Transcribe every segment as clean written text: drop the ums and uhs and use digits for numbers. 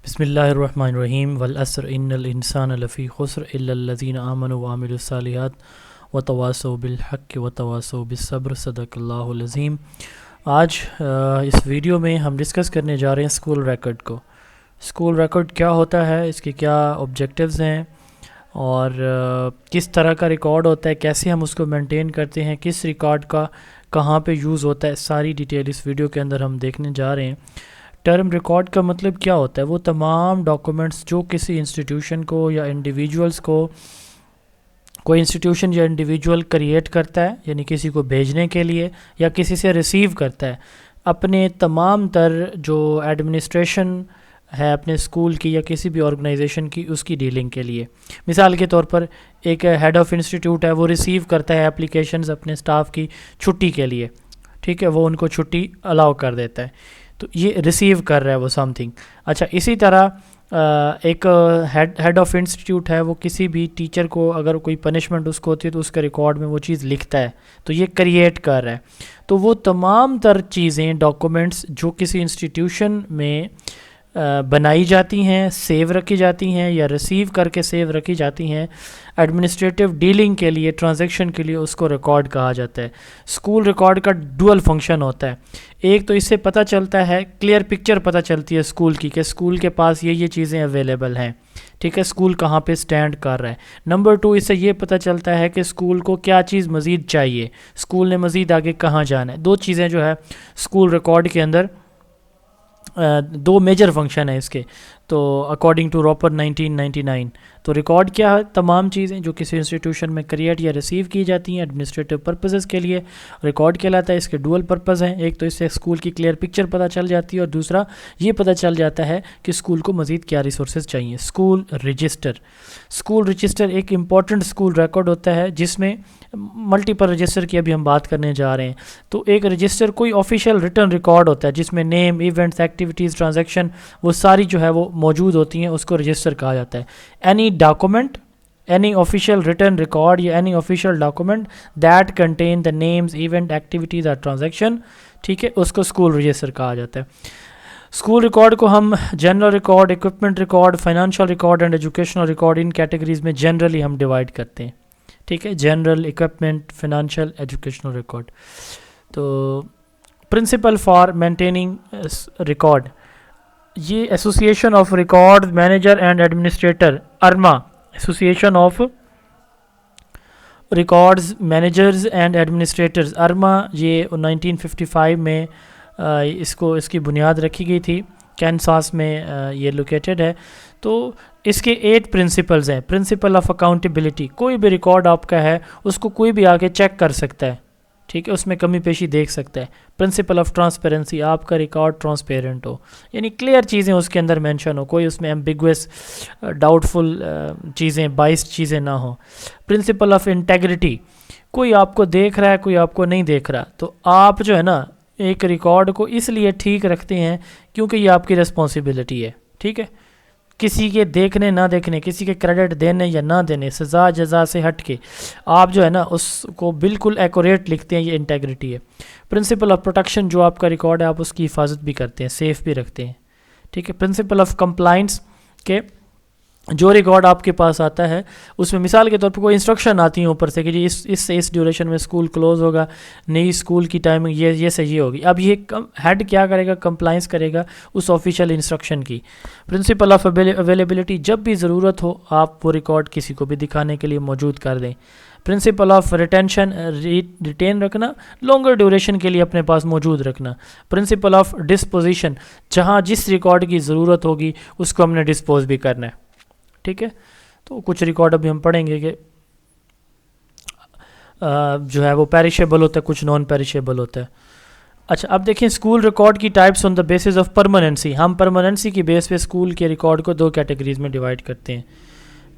بسم اللہ الرحمن الرحیم والعصر ان الانسان لفی خسر الا الذین آمنوا وعملوا الصالحات وتواصوا بالحق وتواصوا بالصبر صدق اللہ العظیم۔ آج اس ویڈیو میں ہم ڈسکس کرنے جا رہے ہیں اسکول ریکارڈ کو۔ اسکول ریکارڈ کیا ہوتا ہے، اس کے کیا آبجیکٹیوز ہیں اور کس طرح کا ریکارڈ ہوتا ہے، کیسے ہم اس کو مینٹین کرتے ہیں، کس ریکارڈ کا کہاں پہ یوز ہوتا ہے، ساری ڈیٹیل اس ویڈیو کے اندر ہم دیکھنے جا رہے ہیں۔ ٹرم ریکارڈ کا مطلب کیا ہوتا ہے؟ وہ تمام ڈاکومنٹس جو کسی انسٹیٹیوشن کو یا انڈیویجولز کو کوئی انسٹیٹیوشن یا انڈیویجول کریٹ کرتا ہے، یعنی کسی کو بھیجنے کے لیے یا کسی سے ریسیو کرتا ہے، اپنے تمام تر جو ایڈمنسٹریشن ہے اپنے اسکول کی یا کسی بھی آرگنائزیشن کی، اس کی ڈیلنگ کے لیے۔ مثال کے طور پر ایک ہیڈ آف انسٹیٹیوٹ ہے، وہ ریسیو کرتا ہے اپلیکیشنز اپنے اسٹاف کی چھٹی کے لیے، ٹھیک ہے، وہ ان کو چھٹی الاؤ کر دیتا ہے، تو یہ ریسیو کر رہا ہے وہ سم تھنگ۔ اچھا، اسی طرح ایک ہیڈ آف انسٹیٹیوٹ ہے، وہ کسی بھی ٹیچر کو اگر کوئی پنشمنٹ اس کو ہوتی ہے تو اس کے ریکارڈ میں وہ چیز لکھتا ہے، تو یہ کریٹ کر رہا ہے۔ تو وہ تمام تر چیزیں، ڈاکومنٹس جو کسی انسٹیٹیوشن میں بنائی جاتی ہیں، سیو رکھی جاتی ہیں یا ریسیو کر کے سیو رکھی جاتی ہیں ایڈمنسٹریٹو ڈیلنگ کے لیے، ٹرانزیکشن کے لیے، اس کو ریکارڈ کہا جاتا ہے۔ اسکول ریکارڈ کا ڈوئل فنکشن ہوتا ہے۔ ایک تو اس سے پتہ چلتا ہے، کلیئر پکچر پتہ چلتی ہے اسکول کی کہ اسکول کے پاس یہ چیزیں اویلیبل ہیں، ٹھیک ہے، اسکول کہاں پہ سٹینڈ کر رہا ہے۔ نمبر 2، اس سے یہ پتہ چلتا ہے کہ اسکول کو کیا چیز مزید چاہیے، اسکول نے مزید آگے کہاں جانا ہے۔ دو چیزیں جو ہے اسکول ریکارڈ کے اندر، دو میجر فنکشن ہیں اس کے، تو اکارڈنگ ٹو روپر 1999۔ تو ریکارڈ کیا ہے؟ تمام چیزیں جو کسی انسٹیٹیوشن میں کریٹ یا ریسیو کی جاتی ہیں ایڈمنسٹریٹو پرپزز کے لیے، ریکارڈ کہلاتا ہے۔ اس کے ڈوئل پرپز ہیں، ایک تو اس سے اسکول کی کلیئر پکچر پتہ چل جاتی ہے، اور دوسرا یہ پتہ چل جاتا ہے کہ اسکول کو مزید کیا ریسورسز چاہیے۔ اسکول رجسٹر ایک امپورٹنٹ اسکول ریکارڈ ہوتا ہے جس میں ملٹیپل رجسٹر کی ابھی ہم بات کرنے جا رہے ہیں۔ تو ایک رجسٹر کوئی آفیشیل ریٹن ریکارڈ ہوتا ہے جس میں نیم، ایونٹس، ایکٹیویٹیز، ٹرانزیکشن، وہ ساری جو ہے وہ موجود ہوتی ہیں، اس کو رجسٹر کہا جاتا ہے۔ Any document, any official written record یا any official document that contain the names, event, activities or transaction، ٹھیک ہے، اس کو اسکول رجسٹر کہا جاتا ہے۔ اسکول ریکارڈ کو ہم general record, equipment record, financial record and educational record, ان کیٹیگریز میں جنرلی ہم ڈیوائڈ کرتے ہیں، ٹھیک ہے، general, equipment, financial, educational record. تو پرنسپل فار مینٹیننگ ریکارڈ، یہ association of record manager and administrator, ARMA, association of records managers and administrators, ARMA, یہ 1955 میں اس کی بنیاد رکھی گئی تھی، کینساس میں یہ لوکیٹڈ ہے۔ تو اس کے 8 پرنسپلز ہیں۔ پرنسپل آف اکاؤنٹیبلٹی، کوئی بھی ریکارڈ آپ کا ہے اس کو کوئی بھی آ کے چیک کر سکتا ہے، ٹھیک ہے، اس میں کمی پیشی دیکھ سکتا ہے۔ پرنسپل آف ٹرانسپیرنسی، آپ کا ریکارڈ ٹرانسپیرنٹ ہو، یعنی کلیئر چیزیں اس کے اندر مینشن ہو، کوئی اس میں ایمبیگوس، ڈاؤٹ فل چیزیں، بائس چیزیں نہ ہوں۔ پرنسپل آف انٹیگریٹی، کوئی آپ کو دیکھ رہا ہے، کوئی آپ کو نہیں دیکھ رہا، تو آپ جو ہے نا ایک ریکارڈ کو اس لیے ٹھیک رکھتے ہیں کیونکہ یہ آپ کی ریسپانسبلٹی ہے، ٹھیک ہے، کسی کے دیکھنے نہ دیکھنے، کسی کے کریڈٹ دینے یا نہ دینے، سزا جزا سے ہٹ کے آپ جو ہے نا اس کو بالکل ایکوریٹ لکھتے ہیں، یہ انٹیگریٹی ہے۔ پرنسپل آف پروٹیکشن، جو آپ کا ریکارڈ ہے آپ اس کی حفاظت بھی کرتے ہیں، سیف بھی رکھتے ہیں، ٹھیک ہے۔ پرنسپل آف کمپلائنس، کہ جو ریکارڈ آپ کے پاس آتا ہے اس میں مثال کے طور پر کوئی انسٹرکشن آتی ہیں اوپر سے کہ جی اس ڈیوریشن میں اسکول کلوز ہوگا، نئی اسکول کی ٹائمنگ یہ سے یہ ہوگی، اب یہ ہیڈ کیا کرے گا؟ کمپلائنس کرے گا اس آفیشیل انسٹرکشن کی۔ پرنسپل آف اویلیبلٹی، جب بھی ضرورت ہو آپ وہ ریکارڈ کسی کو بھی دکھانے کے لیے موجود کر دیں۔ پرنسپل آف ریٹینشن، ریٹین رکھنا، لانگر ڈیوریشن کے لیے اپنے پاس موجود رکھنا۔ پرنسپل آف ڈسپوزیشن، جہاں جس ریکارڈ کی ضرورت ہوگی اس کو ہم نے ڈسپوز بھی کرنا ہے، ٹھیک ہے۔ تو کچھ ریکارڈ ابھی ہم پڑھیں گے کہ جو ہے وہ پیریشیبل ہوتا ہے، کچھ نان پیریشیبل ہوتا ہے۔ اچھا، اب دیکھیں اسکول ریکارڈ کی types on the basis of permanency. ہم پرماننسی کی بیس پہ اسکول کے ریکارڈ کو 2 کیٹیگریز میں ڈیوائڈ کرتے ہیں۔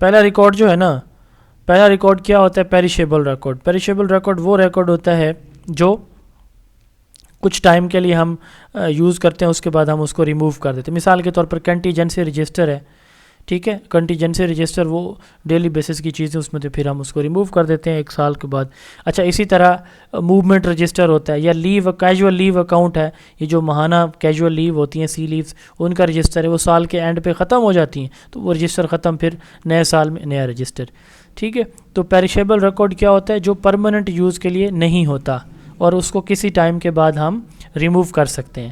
پہلا ریکارڈ جو ہے نا، پہلا ریکارڈ کیا ہوتا ہے؟ Perishable record. پیریشیبل ریکارڈ وہ ریکارڈ ہوتا ہے جو کچھ ٹائم کے لیے ہم یوز کرتے ہیں، اس کے بعد ہم اس کو ریموو کر دیتے ہیں۔ مثال کے طور پر کنٹیجنسی رجسٹر ہے، ٹھیک ہے. کنٹیجنسی رجسٹر وہ ڈیلی بیسس کی چیزیں اس میں تو پھر ہم اس کو ریموو کر دیتے ہیں 1 سال کے بعد. اچھا اسی طرح موومنٹ رجسٹر ہوتا ہے, یا لیو کیجول لیو اکاؤنٹ ہے, یہ جو ماہانہ کیجول لیو ہوتی ہیں سی لیوز, ان کا رجسٹر ہے, وہ سال کے اینڈ پہ ختم ہو جاتی ہیں تو وہ رجسٹر ختم, پھر نئے سال میں نیا رجسٹر. ٹھیک ہے. تو پیریشیبل ریکارڈ کیا ہوتا ہے؟ جو پرماننٹ یوز کے لیے نہیں ہوتا اور اس کو کسی ٹائم کے بعد ہم ریموو کر سکتے ہیں.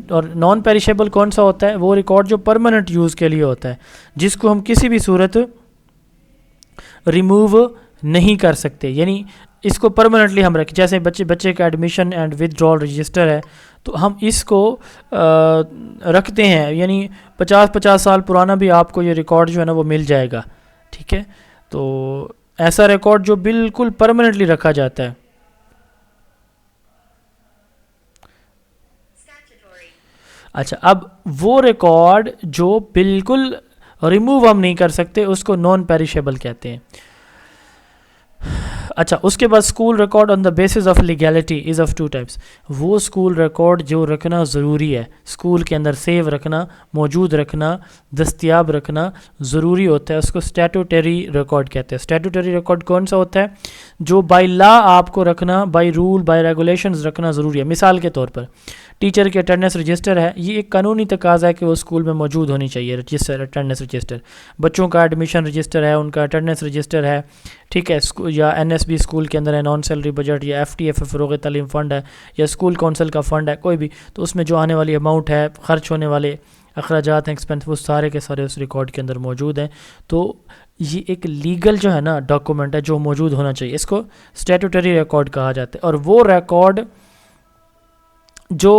اور نان پیریشیبل کون سا ہوتا ہے؟ وہ ریکارڈ جو پرماننٹ یوز کے لیے ہوتا ہے, جس کو ہم کسی بھی صورت ریموو نہیں کر سکتے, یعنی اس کو پرماننٹلی ہم رکھیں. جیسے بچے کا ایڈمیشن اینڈ ودڈرال رجسٹر ہے, تو ہم اس کو رکھتے ہیں, یعنی 50 سال پرانا بھی آپ کو یہ ریکارڈ جو ہے نا وہ مل جائے گا. ٹھیک ہے. تو ایسا ریکارڈ جو بالکل پرماننٹلی رکھا جاتا ہے. اچھا, اب وہ ریکارڈ جو بالکل ریموو ہم نہیں کر سکتے اس کو نان پیریشیبل کہتے ہیں. اچھا, اس کے بعد school record on the basis of legality is of 2 types. وہ اسکول ریکارڈ جو رکھنا ضروری ہے, اسکول کے اندر سیو رکھنا, موجود رکھنا, دستیاب رکھنا ضروری ہوتا ہے, اس کو اسٹیٹوٹری ریکارڈ کہتے ہیں. اسٹیٹوٹری ریکارڈ کون سا ہوتا ہے؟ جو بائی لا آپ کو رکھنا, بائی رول بائی ریگولیشنز رکھنا ضروری ہے. مثال کے طور پر ٹیچر کی اٹینڈنس رجسٹر ہے, یہ ایک قانونی تقاضا ہے کہ وہ اسکول میں موجود ہونی چاہیے رجسٹر, اٹینڈنس رجسٹر. بچوں کا ایڈمیشن رجسٹر ہے, ان کا اٹینڈنس رجسٹر ہے. ٹھیک ہے. یا این ایس بی اسکول کے اندر ہے, نان سیلری بجٹ, یا ایف ٹی ایف فروغ تعلیم فنڈ ہے, یا اسکول کونسل کا فنڈ ہے, کوئی بھی, تو اس میں جو آنے والی اماؤنٹ ہے, خرچ ہونے والے اخراجات ہیں, ایکسپینس, وہ سارے کے سارے اس ریکارڈ کے اندر موجود ہیں. تو یہ ایک لیگل جو ہے نا ڈاکومنٹ ہے جو موجود ہونا چاہیے, اس کو اسٹیٹوٹری ریکارڈ کہا جاتا ہے. اور وہ ریکارڈ جو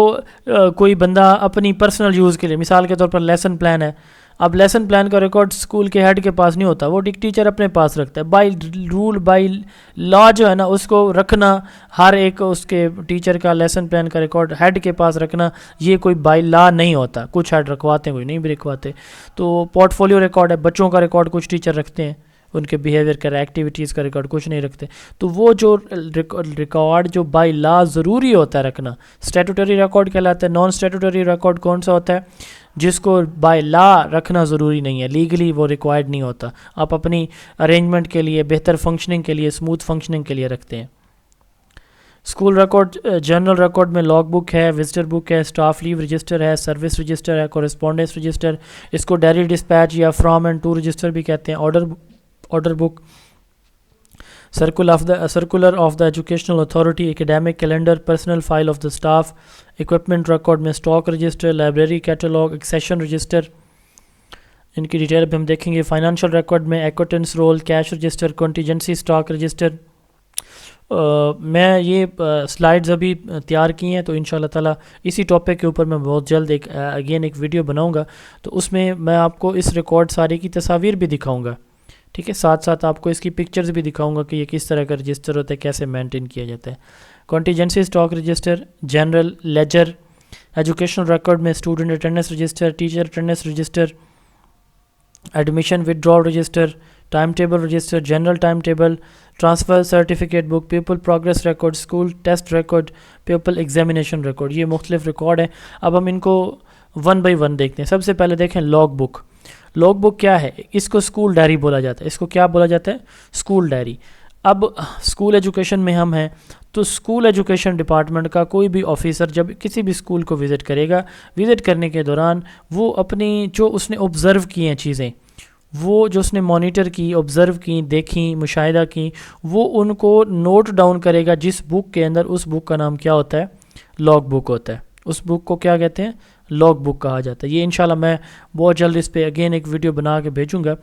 کوئی بندہ اپنی پرسنل یوز کے لیے, مثال کے طور پر لیسن پلان ہے, اب لیسن پلان کا ریکارڈ اسکول کے ہیڈ کے پاس نہیں ہوتا, وہ ٹیچر اپنے پاس رکھتا ہے. بائی رول بائی لا جو ہے نا اس کو رکھنا, ہر ایک اس کے ٹیچر کا لیسن پلان کا ریکارڈ ہیڈ کے پاس رکھنا, یہ کوئی بائی لا نہیں ہوتا. کچھ ہیڈ رکھواتے ہیں, کوئی نہیں بھی رکھواتے. تو پورٹ فولیو ریکارڈ ہے, بچوں کا ریکارڈ کچھ ٹیچر رکھتے ہیں, ان کے بیہیویئر کا, ایکٹیویٹیز کا ریکارڈ کچھ نہیں رکھتے. تو وہ جو ریکارڈ جو بائی لا ضروری ہوتا ہے رکھنا, اسٹیٹوٹری ریکارڈ کہلاتا ہے. نان اسٹیٹوٹری ریکارڈ کون سا ہوتا ہے؟ جس کو بائی لا رکھنا ضروری نہیں ہے, لیگلی وہ ریکوائرڈ نہیں ہوتا, آپ اپنی ارینجمنٹ کے لیے, بہتر فنکشننگ کے لیے, اسموتھ فنکشننگ کے لیے رکھتے ہیں. اسکول ریکارڈ جنرل ریکارڈ میں لاگ بک ہے, وزٹر بک ہے, اسٹاف لیو رجسٹر ہے, سروس رجسٹر ہے, کورسپونڈنس رجسٹر, اس کو ڈیری ڈسپیچ یا فرام اینڈ ٹو رجسٹر بھی کہتے ہیں. Order book, circular of the educational authority, academic calendar, personal file of the staff, equipment record میں stock register, library catalogue, accession register, ان کی ڈیٹیل بھی ہم دیکھیں گے. فائنانشیل ریکارڈ میں ایکوٹنس role, cash register, contingency stock register. میں یہ سلائڈز ابھی تیار کی ہیں, تو ان شاء اللہ تعالیٰ اسی ٹاپک کے اوپر میں بہت جلد ایک ویڈیو بناؤں گا, تو اس میں میں آپ کو اس ریکارڈ سارے کی تصاویر بھی دکھاؤں گا. ٹھیک ہے. ساتھ ساتھ آپ کو اس کی پکچرز بھی دکھاؤں گا کہ یہ کس طرح کا رجسٹر ہوتا ہے, کیسے مینٹین کیا جاتا ہے. Contingency stock register, general ledger, educational record میں student attendance register, teacher attendance register, admission withdrawal register, time table register, general time table, transfer certificate book, pupil progress record, school test record, pupil examination record. یہ مختلف record ہیں. اب ہم ان کو 1 by 1 دیکھتے ہیں. سب سے پہلے دیکھیں لاگ بک. لاگ بک کیا ہے؟ اس کو اسکول ڈائری بولا جاتا ہے. اس کو کیا بولا جاتا ہے؟ School diary. اب اسکول ایجوکیشن میں ہم ہیں, تو اسکول ایجوکیشن ڈپارٹمنٹ کا کوئی بھی آفیسر جب کسی بھی اسکول کو وزٹ کرے گا, وزٹ کرنے کے دوران وہ اپنی جو اس نے آبزرو کی ہیں چیزیں, وہ جو اس نے مانیٹر کی, آبزرو کی, دیکھیں, مشاہدہ کی, وہ ان کو نوٹ ڈاؤن کرے گا جس بک کے اندر. اس بک کا نام کیا ہوتا ہے؟ لاگ بک ہوتا ہے. اس بک کو کیا کہتے ہیں؟ لاگ بک کہا جاتا ہے. یہ انشاءاللہ میں بہت جلد اس پہ اگین ایک ویڈیو بنا کے بھیجوں گا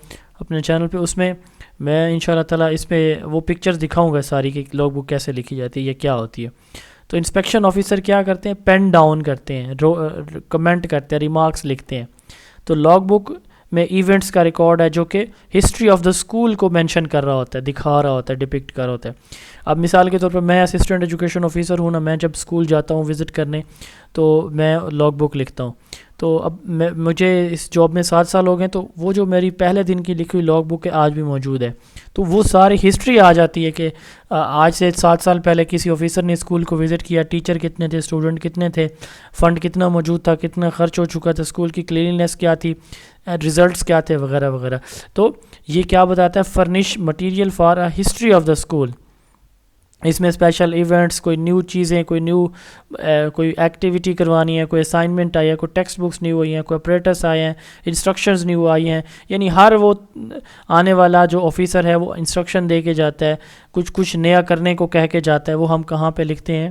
اپنے چینل پہ. اس میں میں انشاءاللہ تعالیٰ اس پہ وہ پکچرز دکھاؤں گا ساری کہ لاگ بک کیسے لکھی جاتی ہے, یہ کیا ہوتی ہے. تو انسپیکشن آفیسر کیا کرتے ہیں؟ پین ڈاؤن کرتے ہیں, کمنٹ کرتے ہیں, ریمارکس لکھتے ہیں. تو لاگ بک میں ایونٹس کا ریکارڈ ہے جو کہ ہسٹری آف دا اسکول کو مینشن کر رہا ہوتا ہے, دکھا رہا ہوتا ہے, ڈپکٹ کر رہا ہوتا ہے. اب مثال کے طور پر میں اسسٹنٹ ایجوکیشن آفیسر ہوں نا, میں جب اسکول جاتا ہوں وزٹ کرنے تو میں لاگ بک لکھتا ہوں. تو اب مجھے اس جاب میں 7 سال ہو گئے، تو وہ جو میری پہلے دن کی لکھی ہوئی لاگ بک ہے آج بھی موجود ہے. تو وہ ساری ہسٹری آ جاتی ہے کہ آج سے 7 سال پہلے کسی آفیسر نے اسکول کو وزٹ کیا، ٹیچر کتنے تھے، اسٹوڈنٹ کتنے تھے، فنڈ کتنا موجود تھا، کتنا خرچ ہو چکا تھا، اسکول کی کلیننس کیا تھی، ریزلٹس کیا تھے، وغیرہ وغیرہ. تو یہ کیا بتاتا ہے؟ Furnish material for a history of the school. اس میں اسپیشل ایونٹس، کوئی نیو چیزیں، کوئی ایکٹیویٹی کروانی ہے، کوئی اسائنمنٹ آئی ہے، کوئی ٹیکسٹ بکس نیو ہوئی ہیں، کوئی اپریٹس آئے ہیں، انسٹرکشنز نیو آئی ہیں. یعنی ہر وہ آنے والا جو آفیسر ہے وہ انسٹرکشن دے کے جاتا ہے، کچھ نیا کرنے کو کہہ کے جاتا ہے. وہ ہم کہاں پہ لکھتے ہیں؟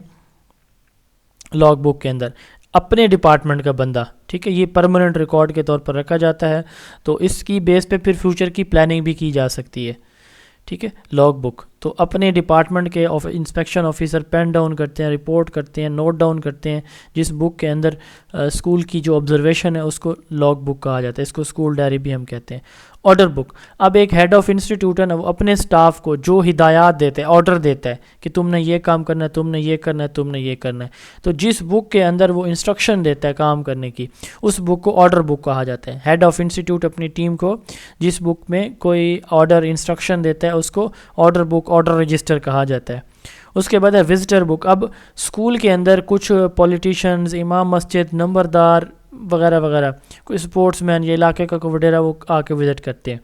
لاگ بک کے اندر. اپنے ڈپارٹمنٹ کا بندہ، ٹھیک ہے، یہ پرماننٹ ریکارڈ کے طور پر رکھا جاتا ہے. تو اس کی بیس پہ پھر فیوچر کی پلاننگ بھی کی جا سکتی ہے. ٹھیک ہے، لاگ بک. تو اپنے ڈپارٹمنٹ کے انسپیکشن آفیسر پین ڈاؤن کرتے ہیں، رپورٹ کرتے ہیں، نوٹ ڈاؤن کرتے ہیں. جس بک کے اندر اسکول کی جو آبزرویشن ہے اس کو لاگ بک کہا جاتا ہے. اس کو اسکول ڈائری بھی ہم کہتے ہیں. آرڈر بک. اب ایک ہیڈ آف انسٹیٹیوٹ ہے نا، وہ اپنے اسٹاف کو جو ہدایات دیتا ہے، آرڈر دیتا ہے کہ تم نے یہ کام کرنا ہے، تم نے یہ کرنا ہے، تم نے یہ کرنا ہے. تو جس بک کے اندر وہ انسٹرکشن دیتا ہے کام کرنے کی، اس بک کو آرڈر بک کہا جاتا ہے. ہیڈ آف انسٹیٹیوٹ اپنی ٹیم کو جس بک میں کوئی آرڈر انسٹرکشن دیتا ہے اس کو آرڈر بک، آرڈر رجسٹر کہا جاتا ہے. اس کے بعد ہے وزٹر بک. اب اسکول کے اندر کچھ پولیٹیشنز، امام مسجد، نمبردار وغیرہ وغیرہ، کوئی اسپورٹس مین یا علاقے کا کوئی وڈیرا، وہ آ کے وزٹ کرتے ہیں.